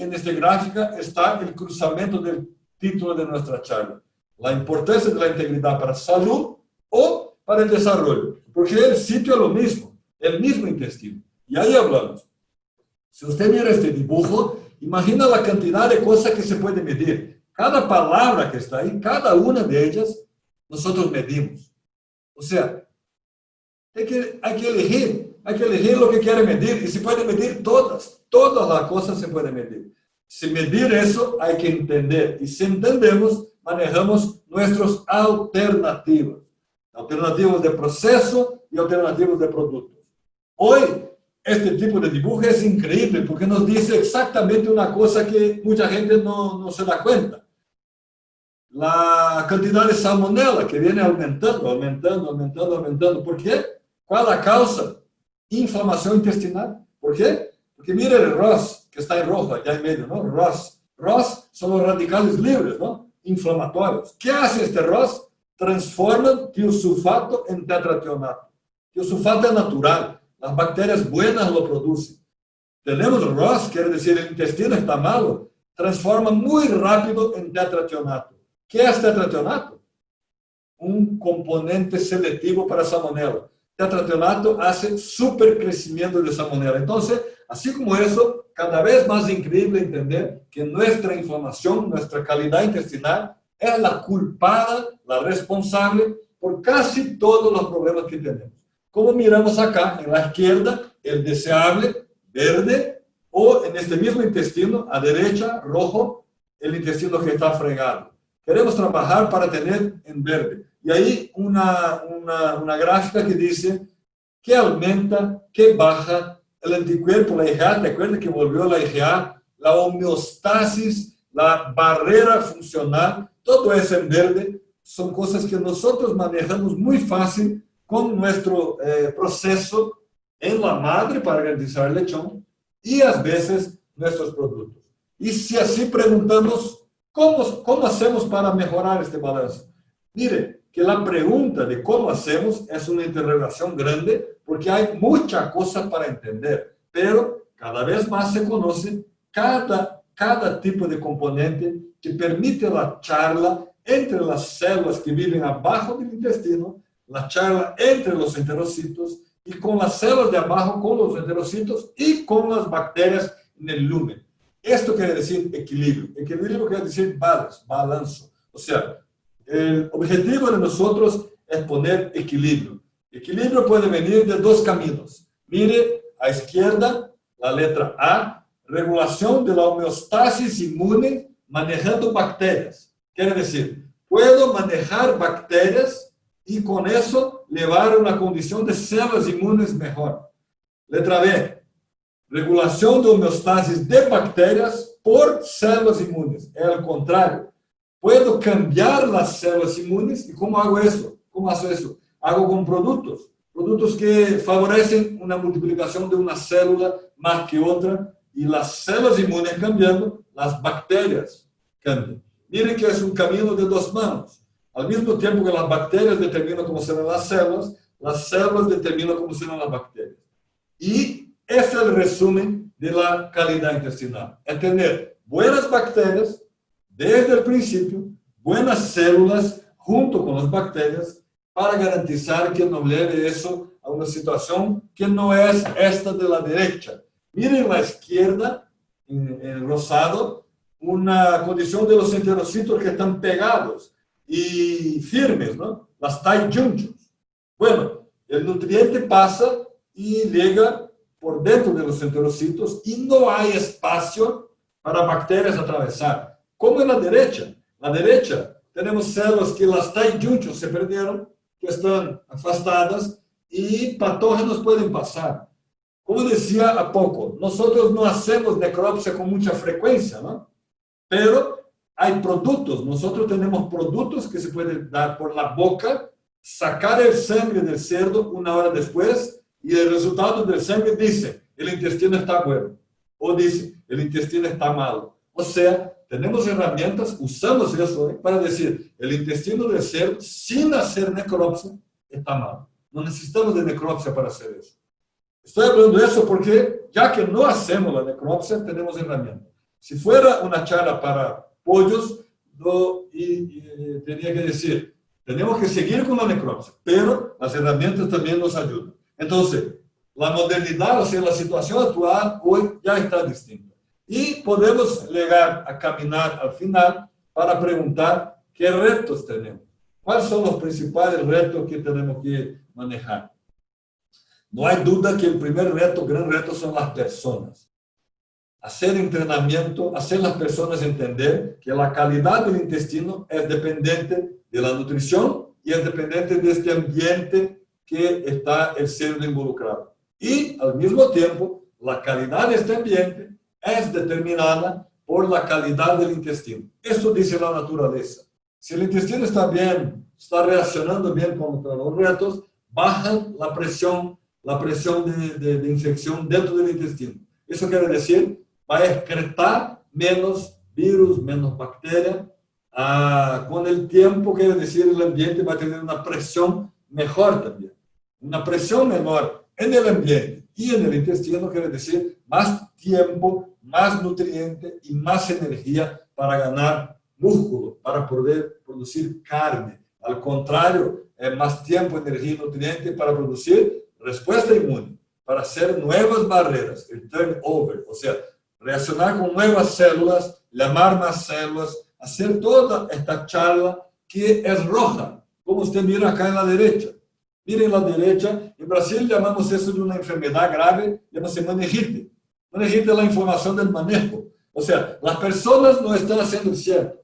en esta gráfica está el cruzamiento del título de nuestra charla. La importancia de la integridad para la salud o para el desarrollo. Porque el sitio es lo mismo, el mismo intestino. Y ahí hablamos. Si usted mira este dibujo, imagina la cantidad de cosas que se puede medir. Cada palabra que está ahí, cada una de ellas, nosotros medimos. O sea, hay que elegir lo que quiere medir. Y se puede medir todas las cosas se pueden medir. Si medir eso, hay que entender. Y si entendemos, manejamos nuestras alternativas. Alternativas de proceso y alternativas de productos. Hoy, este tipo de dibujo es increíble porque nos dice exactamente una cosa que mucha gente no se da cuenta. La cantidad de salmonella que viene aumentando. ¿Por qué? ¿Cuál es la causa? Inflamación intestinal. ¿Por qué? Porque mire el ROS, que está en rojo, allá en medio, ¿no? ROS son los radicales libres, ¿no? Inflamatorios. ¿Qué hace este ROS? Transforman tiosulfato en tetrationato. Tiosulfato es natural. Las bacterias buenas lo producen. Tenemos ROS, quiere decir el intestino está malo. Transforma muy rápido en tetrationato. ¿Qué es tetrationato? Un componente selectivo para salmonella. Tetrationato hace supercrecimiento de salmonella. Entonces, así como eso, cada vez más increíble entender que nuestra inflamación, nuestra calidad intestinal, es la culpada, la responsable por casi todos los problemas que tenemos. Como miramos acá, en la izquierda, el deseable, verde, o en este mismo intestino, a derecha, rojo, el intestino que está fregado. Queremos trabajar para tener en verde. Y ahí una gráfica que dice que aumenta, que baja el anticuerpo, la IgA, ¿te acuerdas que volvió la IgA? La homeostasis, la barrera funcional, todo eso en verde, son cosas que nosotros manejamos muy fácil con nuestro proceso en la madre para garantizar el lechón y a veces nuestros productos. Y si así preguntamos, ¿cómo hacemos para mejorar este balance? Mire, que la pregunta de cómo hacemos es una interrogación grande porque hay mucha cosa para entender, pero cada vez más se conoce cada tipo de componente que permite la charla entre las células que viven abajo del intestino, la charla entre los enterocitos y con las células de abajo, con los enterocitos y con las bacterias en el lumen. Esto quiere decir equilibrio. Equilibrio quiere decir balance. O sea, el objetivo de nosotros es poner equilibrio. Equilibrio puede venir de dos caminos. Mire, a izquierda, la letra A, regulación de la homeostasis inmune manejando bacterias. Quiere decir, puedo manejar bacterias y con eso llevar una condición de células inmunes mejor. Letra B, regulación de homeostasis de bacterias por células inmunes. Es al contrario. Puedo cambiar las células inmunes. ¿Y cómo hago eso? ¿Cómo hago eso? Hago con productos. Productos que favorecen una multiplicación de una célula más que otra. Y las células inmunes cambiando, las bacterias cambian. Miren que es un camino de dos manos. Al mismo tiempo que las bacterias determinan cómo serán las células determinan cómo serán las bacterias. Y ese es el resumen de la calidad intestinal. Es tener buenas bacterias desde el principio, buenas células junto con las bacterias para garantizar que no lleve eso a una situación que no es esta de la derecha. Miren la izquierda, en rosado, una condición de los enterocitos que están pegados y firmes, ¿no? Las tight junctions. Bueno, el nutriente pasa y llega por dentro de los enterocitos y no hay espacio para bacterias atravesar. Como en la derecha tenemos células que las tight junctions se perdieron, que están afastadas y patógenos pueden pasar. Como decía a poco, nosotros no hacemos necropsia con mucha frecuencia, ¿no? Pero hay productos, nosotros tenemos productos que se pueden dar por la boca, sacar el sangre del cerdo una hora después y el resultado del sangre dice, el intestino está bueno, o dice, el intestino está malo. O sea, tenemos herramientas, usamos eso para decir, el intestino del cerdo, sin hacer necropsia, está mal. No necesitamos de necropsia para hacer eso. Estoy hablando de eso porque, ya que no hacemos la necropsia, tenemos herramientas. Si fuera una charla para pollos, tenía que decir, tenemos que seguir con la necropsia, pero las herramientas también nos ayudan. Entonces, la modernidad, o sea, la situación actual hoy ya está distinta. Y podemos llegar a caminar al final para preguntar qué retos tenemos. ¿Cuáles son los principales retos que tenemos que manejar? No hay duda que el primer reto, gran reto, son las personas. Hacer entrenamiento, hacer las personas entender que la calidad del intestino es dependiente de la nutrición y es dependiente de este ambiente que está el cerdo involucrado. Y al mismo tiempo, la calidad de este ambiente es determinada por la calidad del intestino. Eso dice la naturaleza. Si el intestino está bien, está reaccionando bien contra los retos, baja la presión de infección dentro del intestino. Eso quiere decir, va a excretar menos virus, menos bacterias. Con el tiempo, quiere decir, el ambiente va a tener una presión mejor también. Una presión menor en el ambiente y en el intestino quiere decir más tiempo, más nutriente y más energía para ganar músculo, para poder producir carne. Al contrario, es más tiempo, energía y nutriente para producir respuesta inmune, para hacer nuevas barreras, el turnover, o sea, reaccionar con nuevas células, llamar más células, hacer toda esta charla que es roja, como usted mira acá en la derecha. Miren la derecha, en Brasil llamamos eso de una enfermedad grave, llama-se meningite. Meningite es la información del manejo. O sea, las personas no están haciendo cierto.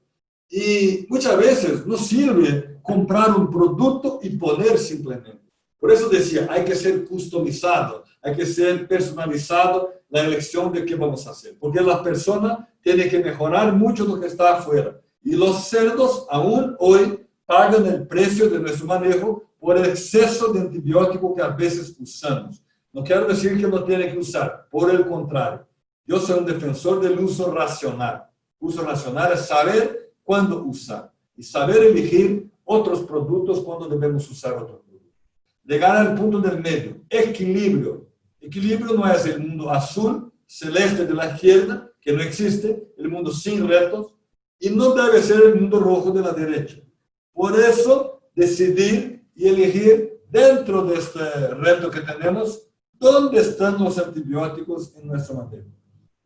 Y muchas veces no sirve comprar un producto y poner simplemente. Por eso decía, hay que ser customizado, hay que ser personalizado la elección de qué vamos a hacer. Porque la persona tiene que mejorar mucho lo que está afuera. Y los cerdos aún hoy pagan el precio de nuestro manejo por el exceso de antibiótico que a veces usamos. No quiero decir que no tiene que usar, por el contrario. Yo soy un defensor del uso racional. Uso racional es saber cuándo usar y saber elegir otros productos cuando debemos usar otros productos. Llegar al punto del medio, equilibrio. Equilibrio no es el mundo azul, celeste de la izquierda, que no existe, el mundo sin retos, y no debe ser el mundo rojo de la derecha. Por eso, decidir y elegir dentro de este reto que tenemos, dónde están los antibióticos en nuestro manejo.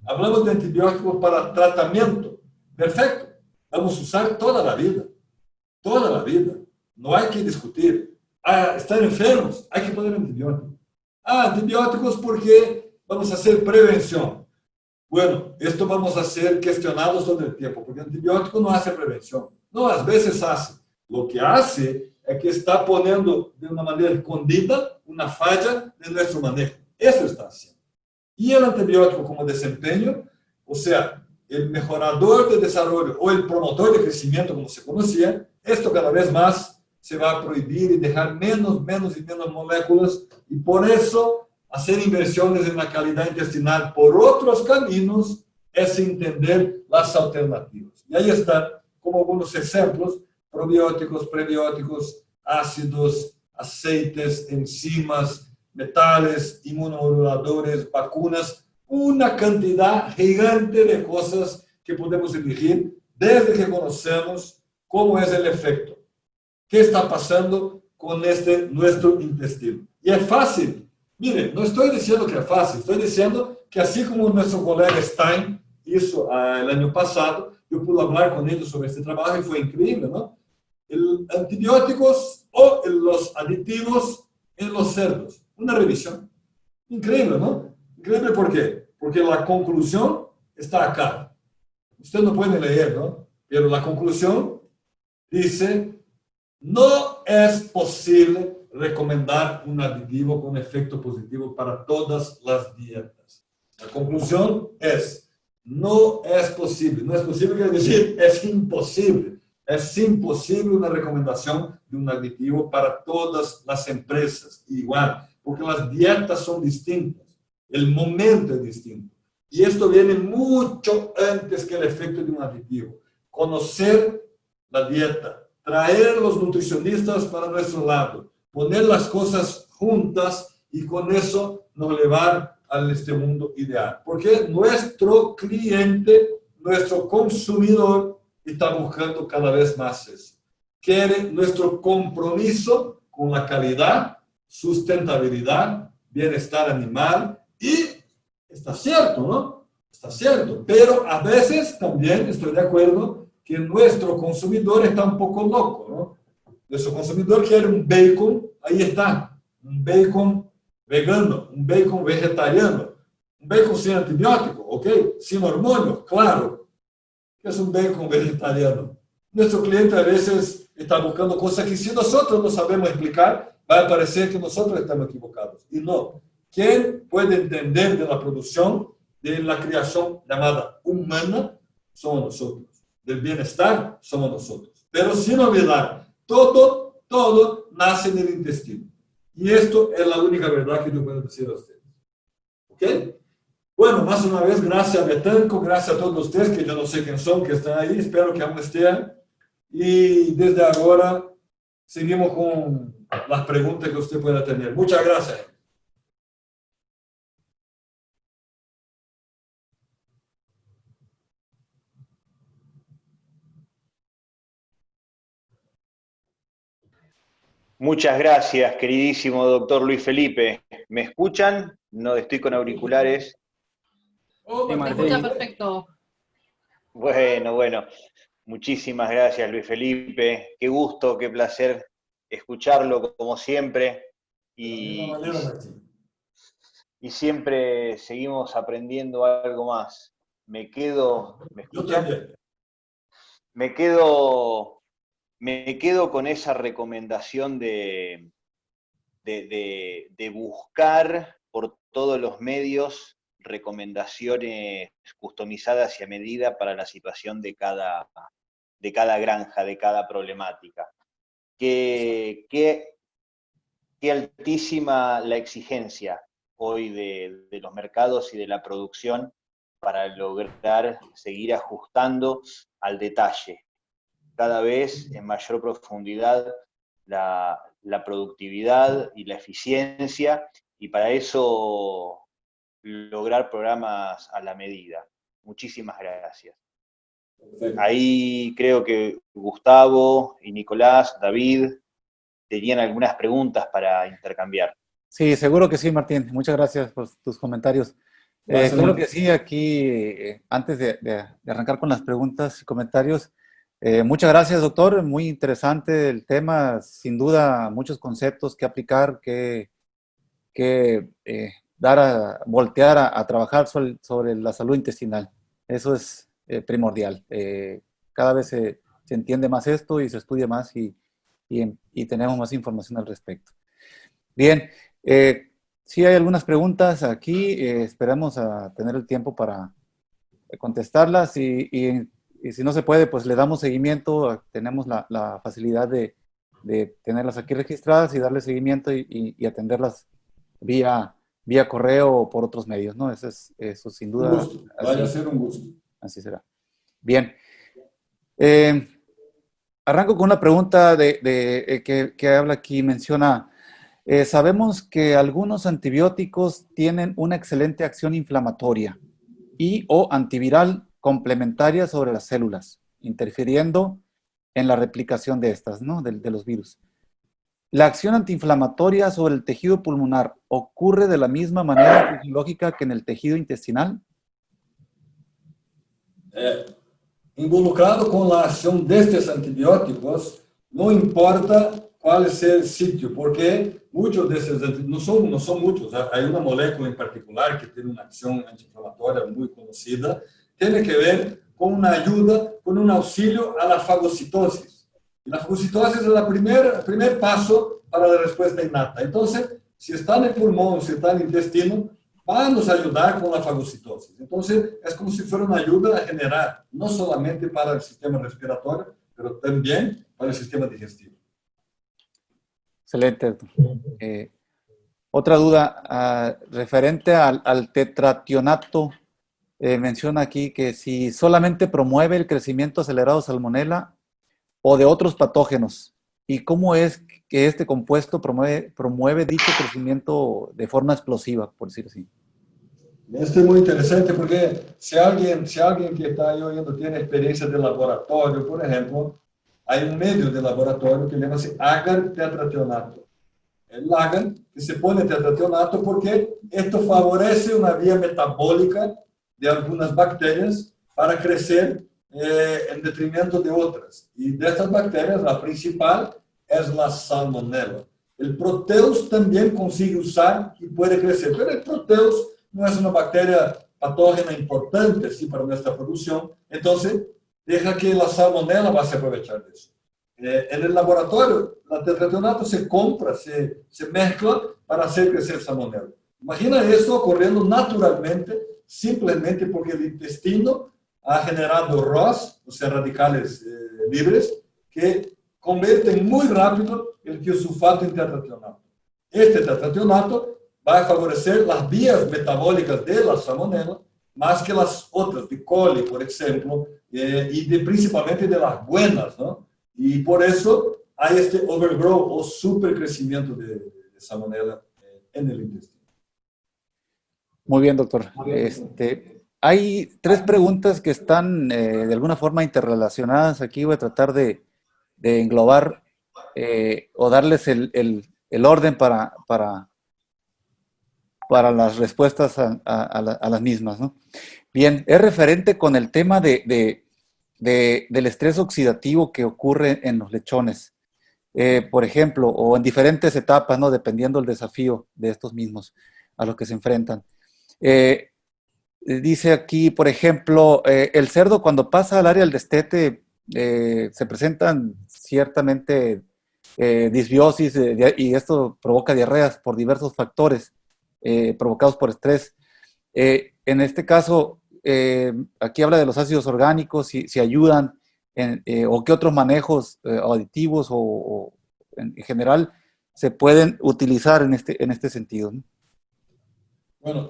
Hablamos de antibióticos para tratamiento. Perfecto. Vamos a usar toda la vida. Toda la vida. No hay que discutir. Ah, están enfermos, hay que poner antibióticos. Ah, antibióticos porque vamos a hacer prevención. Bueno, esto vamos a ser cuestionados todo el tiempo, porque el antibiótico no hace prevención. No, a veces hace. Lo que hace es que está poniendo de una manera escondida una falla de nuestro manejo. Eso está haciendo. Y el antibiótico como desempeño, o sea, el mejorador de desarrollo o el promotor de crecimiento, como se conocía, esto cada vez más se va a prohibir y dejar menos y menos moléculas, y por eso hacer inversiones en la calidad intestinal por otros caminos es entender las alternativas. Y ahí están como algunos ejemplos: probióticos, prebióticos, ácidos, aceites, enzimas, metales, inmunomoduladores, vacunas, una cantidad gigante de cosas que podemos elegir desde que conocemos cómo es el efecto, qué está pasando con nuestro intestino. Y es fácil. Miren, no estoy diciendo que es fácil, estoy diciendo que así como nuestro colega Stein hizo el año pasado, yo pude hablar con ellos sobre este trabajo y fue increíble, ¿no? Antibióticos o los aditivos en los cerdos. Una revisión. Increíble, ¿no? Increíble, ¿por qué? Porque la conclusión está acá. Usted no puede leer, ¿no? Pero la conclusión dice: no es posible recomendar un aditivo con efecto positivo para todas las dietas. La conclusión es: no es posible. No es posible quiere decir, es imposible. Es imposible una recomendación de un aditivo para todas las empresas igual, porque las dietas son distintas, el momento es distinto. Y esto viene mucho antes que el efecto de un aditivo. Conocer la dieta, traer los nutricionistas para nuestro lado, poner las cosas juntas y con eso nos llevar a este mundo ideal. Porque nuestro cliente, nuestro consumidor, está buscando cada vez más eso. Quiere nuestro compromiso con la calidad, sustentabilidad, bienestar animal, y está cierto, ¿no? Está cierto, pero a veces también estoy de acuerdo que nuestro consumidor está un poco loco, ¿no? Nuestro consumidor quiere un bacon, ahí está, un bacon vegano, un bacon vegetariano, un bacon sin antibiótico, ¿ok? Sin hormonios, claro. ¿Qué es un bacon vegetariano? Nuestro cliente a veces está buscando cosas que si nosotros no sabemos explicar, va a parecer que nosotros estamos equivocados. Y no. ¿Quién puede entender de la producción, de la creación llamada humana? Somos nosotros. Del bienestar, somos nosotros. Pero sin olvidar, todo nace en el intestino. Y esto es la única verdad que yo puedo decir a ustedes. ¿Ok? Bueno, más una vez, gracias a Betanco, gracias a todos ustedes, que yo no sé quién son, que están ahí, espero que aún estén. Y desde ahora seguimos con las preguntas que usted pueda tener. Muchas gracias. Muchas gracias, queridísimo doctor Luis Felipe. ¿Me escuchan? No estoy con auriculares. Se escucha perfecto. Bueno. Muchísimas gracias, Luis Felipe. Qué gusto, qué placer escucharlo como siempre. Y siempre seguimos aprendiendo algo más. ¿Me escuchan? Me quedo, con esa recomendación de de buscar por todos los medios recomendaciones customizadas y a medida para la situación de cada granja, de cada problemática. Qué altísima la exigencia hoy de los mercados y de la producción para lograr seguir ajustando al detalle, cada vez en mayor profundidad la productividad y la eficiencia, y para eso lograr programas a la medida. Muchísimas gracias. Perfecto. Ahí creo que Gustavo y Nicolás, David, tenían algunas preguntas para intercambiar. Sí, seguro que sí, Martín. Muchas gracias por tus comentarios. Claro que sí, aquí, antes de arrancar con las preguntas y comentarios, muchas gracias, doctor. Muy interesante el tema. Sin duda, muchos conceptos que aplicar, que voltear a trabajar sobre la salud intestinal. Eso es primordial. Cada vez se entiende más esto y se estudia más y tenemos más información al respecto. Bien, sí hay algunas preguntas aquí, esperamos a tener el tiempo para contestarlas y si no se puede, pues le damos seguimiento, tenemos la facilidad de tenerlas aquí registradas y darle seguimiento y atenderlas vía correo o por otros medios, ¿no? Eso sin duda. Un gusto, vaya a ser un gusto. Así será. Bien. Arranco con una pregunta que habla aquí, menciona, sabemos que algunos antibióticos tienen una excelente acción inflamatoria y o antiviral complementaria sobre las células, interfiriendo en la replicación de estas, ¿no? De los virus. ¿La acción antiinflamatoria sobre el tejido pulmonar ocurre de la misma manera fisiológica que en el tejido intestinal? Involucrado con la acción de estos antibióticos, no importa cuál es el sitio, porque muchos de esos, no son muchos, hay una molécula en particular que tiene una acción antiinflamatoria muy conocida, tiene que ver con una ayuda, con un auxilio a la fagocitosis. Y la fagocitosis es el primer paso para la respuesta innata. Entonces, si está en el pulmón, si está en el intestino, va a nos ayudar con la fagocitosis. Entonces, es como si fuera una ayuda a generar, no solamente para el sistema respiratorio, pero también para el sistema digestivo. Excelente, doctor. Otra duda, referente al tetrationato, menciona aquí que si solamente promueve el crecimiento acelerado de Salmonella o de otros patógenos, y cómo es que este compuesto promueve dicho crecimiento de forma explosiva, por decir así. Esto es muy interesante porque si alguien que está ahí oyendo tiene experiencia de laboratorio, por ejemplo, hay un medio de laboratorio que llama-se agar tetrationato. El agar que se pone tetrationato porque esto favorece una vía metabólica de algunas bacterias para crecer en detrimento de otras. Y de estas bacterias, la principal es la Salmonella. El Proteus también consigue usar y puede crecer, pero el Proteus no es una bacteria patógena importante ¿sí? Para nuestra producción. Entonces, deja que la Salmonella va a se aprovechar de eso. En el laboratorio, la tetrationato se compra, se mezcla para hacer crecer Salmonella. Imagina esto ocurriendo naturalmente, simplemente porque el intestino ha generado ROS, o sea, radicales libres, que convierten muy rápido el tiosulfato en tetrationato. Este tetrationato va a favorecer las vías metabólicas de la Salmonella más que las otras, de coli, por ejemplo, y principalmente de las buenas, ¿no? Y por eso hay este overgrowth o supercrecimiento de Salmonella en el intestino. Muy bien, doctor. Hay tres preguntas que están de alguna forma interrelacionadas. Aquí voy a tratar de englobar o darles el orden para las respuestas a las mismas, ¿no? Bien, es referente con el tema del estrés oxidativo que ocurre en los lechones, por ejemplo, o en diferentes etapas, ¿no? Dependiendo del desafío de estos mismos a los que se enfrentan. Dice aquí, por ejemplo, el cerdo cuando pasa al área del destete se presentan ciertamente disbiosis y esto provoca diarreas por diversos factores provocados por estrés. En este caso, aquí habla de los ácidos orgánicos, si ayudan, o qué otros manejos aditivos o en general se pueden utilizar en este sentido, ¿no? Bueno,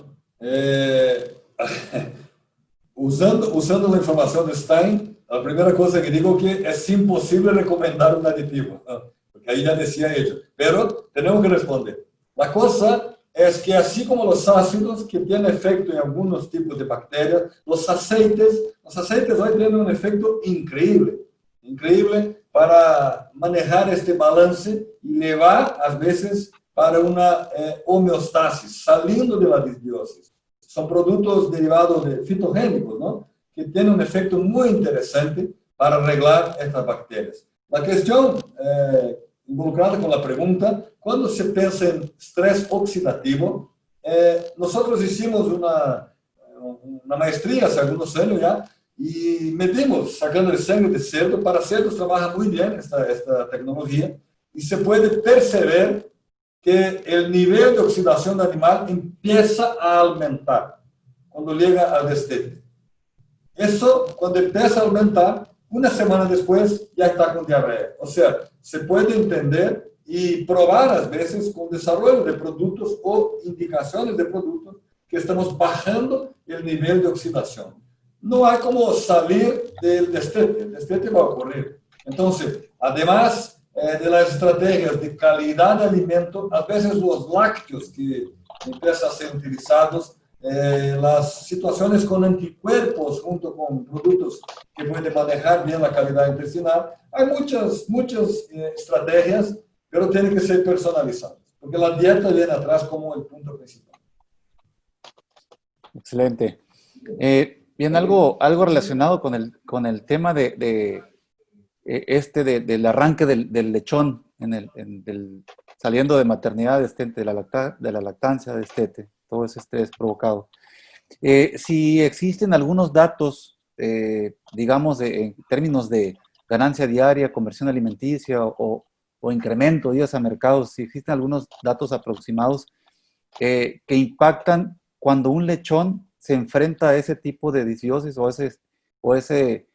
usando la información de Stein, la primera cosa que digo que es imposible recomendar un aditivo, ¿no? Porque ahí ya decía ella, pero tenemos que responder. La cosa es que así como los ácidos, que tienen efecto en algunos tipos de bacterias, los aceites hoy tienen un efecto increíble, increíble para manejar este balance y llevar, a veces, para una homeostasis, saliendo de la disbiosis. Son productos derivados de fitogénicos, ¿no? Que tienen un efecto muy interesante para arreglar estas bacterias. La cuestión involucrada con la pregunta, cuando se piensa en estrés oxidativo, nosotros hicimos una maestría hace algunos años ya, y medimos sacando el sangre de cerdo. Para cerdos trabaja muy bien esta tecnología, y se puede perceber que el nivel de oxidación del animal empieza a aumentar cuando llega al destete. Eso, cuando empieza a aumentar, una semana después ya está con diarrea. O sea, se puede entender y probar a veces con desarrollo de productos o indicaciones de productos que estamos bajando el nivel de oxidación. No hay como salir del destete, el destete va a ocurrir. Entonces, además de las estrategias de calidad de alimento, a veces los lácteos que empiezan a ser utilizados, las situaciones con anticuerpos junto con productos que pueden manejar bien la calidad intestinal, hay muchas estrategias, pero tienen que ser personalizadas, porque la dieta viene atrás como el punto principal. Excelente. Bien, algo relacionado con el tema del arranque del lechón saliendo de maternidad, de la lactancia, destete, todo ese estrés provocado. Si existen algunos datos, digamos, en términos de ganancia diaria, conversión alimenticia o incremento de días a mercados, si existen algunos datos aproximados que impactan cuando un lechón se enfrenta a ese tipo de disbiosis o ese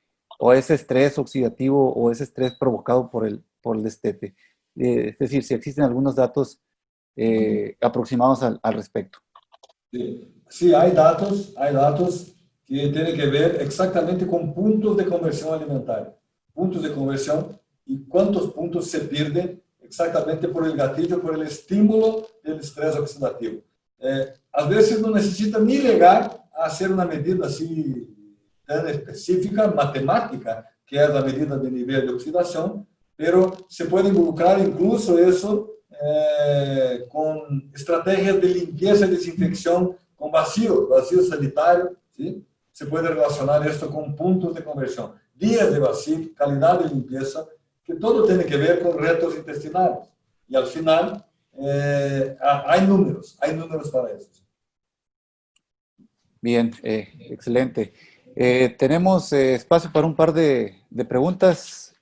estrés oxidativo o ese estrés provocado por el destete. Es decir, si existen algunos datos aproximados al respecto. Sí, hay datos que tienen que ver exactamente con puntos de conversión alimentaria. Puntos de conversión y cuántos puntos se pierden exactamente por el gatillo, por el estímulo del estrés oxidativo. A veces no necesita ni llegar a hacer una medida así tan específica, matemática, que es la medida de nivel de oxidación, pero se puede involucrar incluso eso con estrategias de limpieza y desinfección con vacío sanitario, ¿sí? Se puede relacionar esto con puntos de conversión, días de vacío, calidad de limpieza, que todo tiene que ver con retos intestinales. Y al final, hay números para eso. Bien, excelente. Tenemos espacio para un par de preguntas.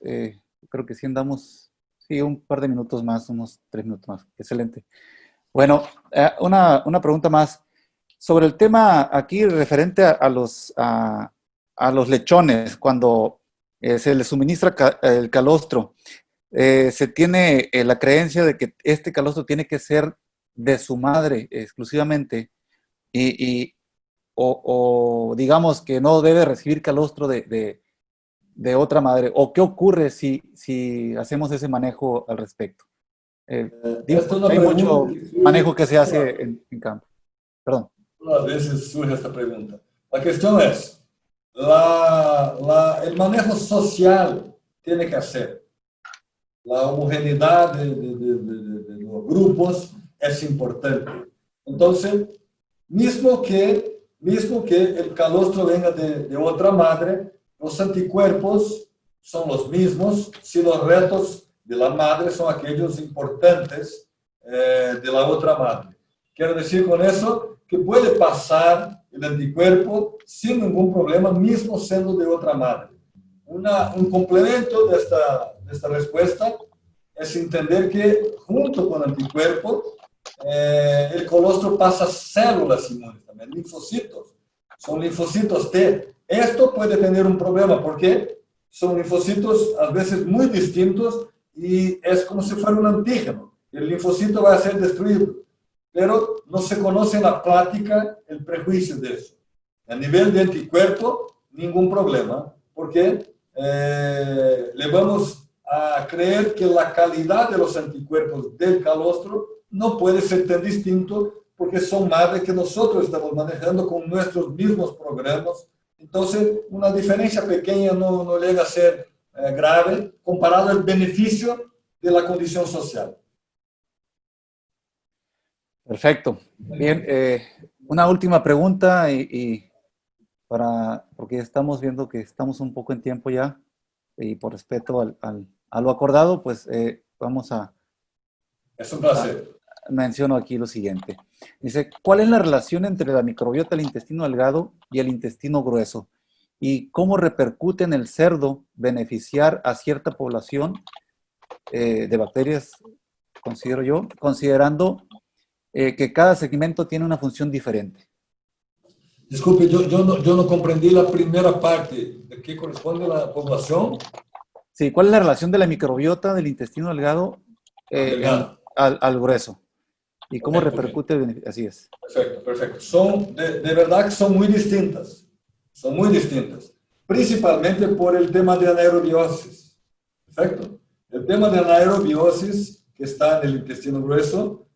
Creo que sí andamos, sí, un par de minutos más, unos 3 minutos más. Excelente. Bueno, una pregunta más. Sobre el tema aquí referente a los lechones, cuando se les suministra el calostro, se tiene la creencia de que este calostro tiene que ser de su madre exclusivamente o digamos que no debe recibir calostro de otra madre. ¿O qué ocurre si hacemos ese manejo al respecto? Hay mucho manejo que se hace en campo. Perdón. A veces surge esta pregunta. La cuestión es, el manejo social tiene que hacer. La homogeneidad de los grupos es importante. Entonces, mismo que el calostro venga de otra madre, los anticuerpos son los mismos si los retos de la madre son aquellos importantes de la otra madre. Quiero decir con eso que puede pasar el anticuerpo sin ningún problema, mismo siendo de otra madre. Un complemento de esta respuesta es entender que junto con anticuerpos, el colostro pasa células inmunes también, linfocitos. Son linfocitos T. Esto puede tener un problema porque son linfocitos a veces muy distintos y es como si fuera un antígeno. El linfocito va a ser destruido, pero no se conoce en la práctica el prejuicio de eso. A nivel de anticuerpo, ningún problema, porque le vamos a creer que la calidad de los anticuerpos del calostro no puede ser tan distinto porque son madres que nosotros estamos manejando con nuestros mismos programas. Entonces, una diferencia pequeña no llega a ser grave comparado al beneficio de la condición social. Perfecto. Bien, una última pregunta porque estamos viendo que estamos un poco en tiempo ya y por respeto a lo acordado, pues vamos a... Es un placer. Menciono aquí lo siguiente. Dice, ¿cuál es la relación entre la microbiota del intestino delgado y el intestino grueso? ¿Y cómo repercute en el cerdo beneficiar a cierta población de bacterias, considero yo, considerando que cada segmento tiene una función diferente? Disculpe, yo no comprendí la primera parte. ¿De qué corresponde la población? Sí, ¿cuál es la relación de la microbiota del intestino delgado Delgado. al grueso? ¿Y cómo Okay, repercute? okay. Así es. Perfecto, perfecto. Son, de verdad que son muy distintas. Son muy distintas. Principalmente por el tema de anaerobiosis. Perfecto. El tema de anaerobiosis que está en el intestino grueso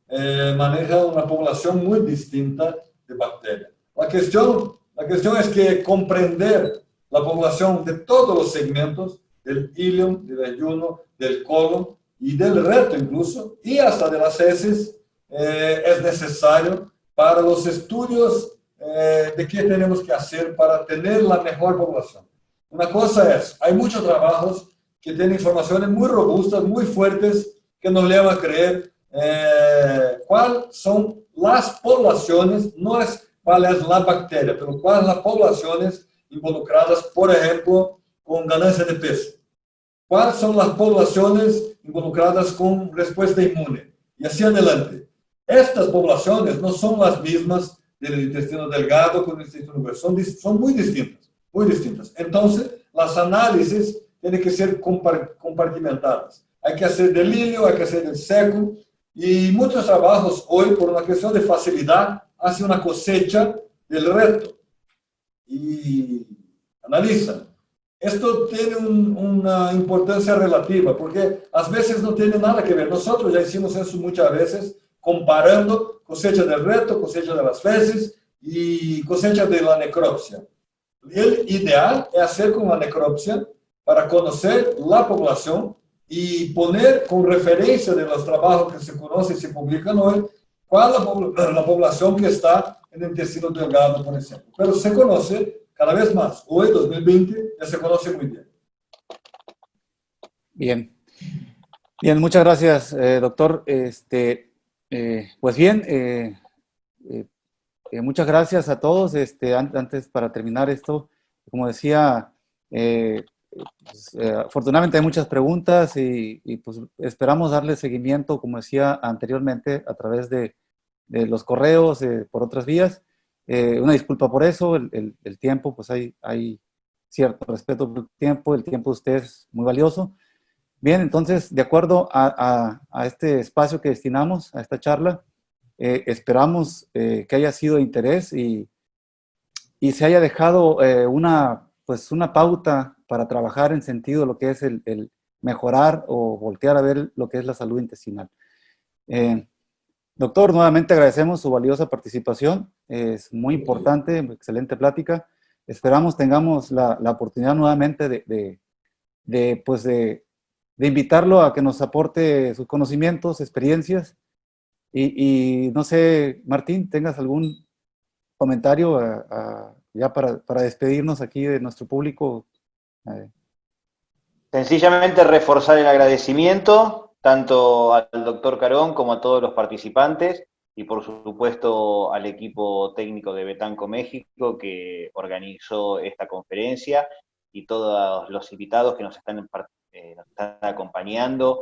maneja una población muy distinta de bacterias. La cuestión es que comprender la población de todos los segmentos, del ileum, del ayuno, del colon y del recto incluso, y hasta de las heces, es necesario para los estudios de qué tenemos que hacer para tener la mejor población. Una cosa es, hay muchos trabajos que tienen informaciones muy robustas, muy fuertes, que nos llevan a creer cuáles son las poblaciones, no es cuál es la bacteria, pero cuáles las poblaciones involucradas, por ejemplo, con ganancia de peso. ¿Cuáles son las poblaciones involucradas con respuesta inmune? Y así adelante. Estas poblaciones no son las mismas del intestino delgado con el intestino grueso, son muy distintas, muy distintas. Entonces, las análisis tienen que ser compartimentadas. Hay que hacer del hilo, hay que hacer del seco, y muchos trabajos hoy, por una cuestión de facilidad, hacen una cosecha del recto y analizan. Esto tiene una importancia relativa, porque a veces no tiene nada que ver. Nosotros ya hicimos eso muchas veces, comparando cosecha del recto, cosecha de las feces y cosecha de la necropsia. El ideal es hacer con la necropsia para conocer la población y poner con referencia de los trabajos que se conocen y se publican hoy, cuál es la población que está en el intestino delgado, por ejemplo. Pero se conoce cada vez más. Hoy, 2020, ya se conoce muy bien. Bien. Bien, muchas gracias, doctor. Pues bien, muchas gracias a todos. Antes, para terminar esto, como decía, afortunadamente hay muchas preguntas y pues esperamos darle seguimiento, como decía anteriormente, a través de los correos, por otras vías. Una disculpa por eso, el tiempo, pues hay cierto respeto por el tiempo de ustedes es muy valioso. Bien, entonces, de acuerdo a este espacio que destinamos a esta charla, esperamos que haya sido de interés y se haya dejado una pauta para trabajar en sentido de lo que es el mejorar o voltear a ver lo que es la salud intestinal. Doctor, nuevamente agradecemos su valiosa participación. Es muy importante, excelente plática. Esperamos tengamos la oportunidad nuevamente de invitarlo a que nos aporte sus conocimientos, experiencias. Y no sé, Martín, ¿tengas algún comentario ya para despedirnos aquí de nuestro público? Sencillamente reforzar el agradecimiento tanto al doctor Carón como a todos los participantes y por supuesto al equipo técnico de Betanco México que organizó esta conferencia y todos los invitados que nos nos están acompañando.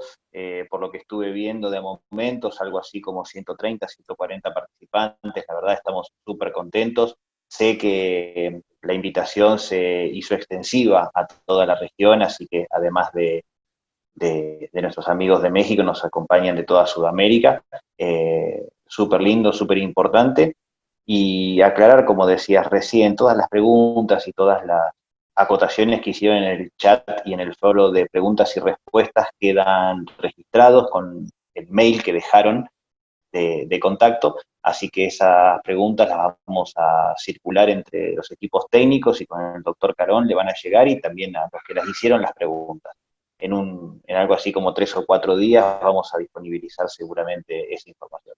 Por lo que estuve viendo de momentos, algo así como 130, 140 participantes. La verdad estamos súper contentos. Sé que la invitación se hizo extensiva a toda la región, así que además de nuestros amigos de México, nos acompañan de toda Sudamérica. Súper lindo, súper importante. Y aclarar, como decías recién, todas las preguntas y todas las acotaciones que hicieron en el chat y en el foro de preguntas y respuestas quedan registrados con el mail que dejaron de contacto, así que esas preguntas las vamos a circular entre los equipos técnicos y con el doctor Carón le van a llegar, y también a los que las hicieron las preguntas. En algo así como 3 o 4 días vamos a disponibilizar seguramente esa información.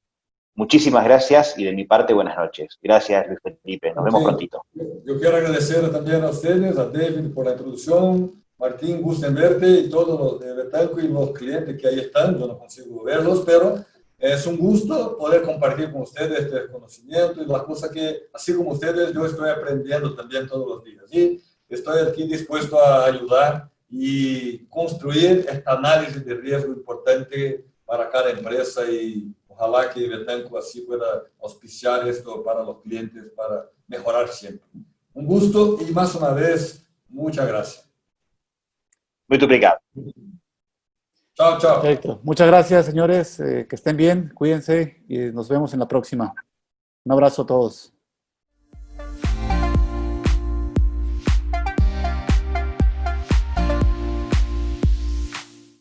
Muchísimas gracias, y de mi parte, buenas noches. Gracias, Luis Felipe. Nos vemos prontito. Yo quiero agradecer también a ustedes, a David por la introducción, Martín, gusto en verte, y todos los de Betanco y los clientes que ahí están. Yo no consigo verlos, pero es un gusto poder compartir con ustedes este conocimiento y las cosas que, así como ustedes, yo estoy aprendiendo también todos los días. Y estoy aquí dispuesto a ayudar y construir esta análisis de riesgo importante para cada empresa, y ojalá que Betanco así pueda auspiciar esto para los clientes para mejorar siempre. Un gusto y más una vez, muchas gracias. Muy obrigado. Chao, chao. Perfecto. Muchas gracias, señores. Que estén bien, cuídense y nos vemos en la próxima. Un abrazo a todos.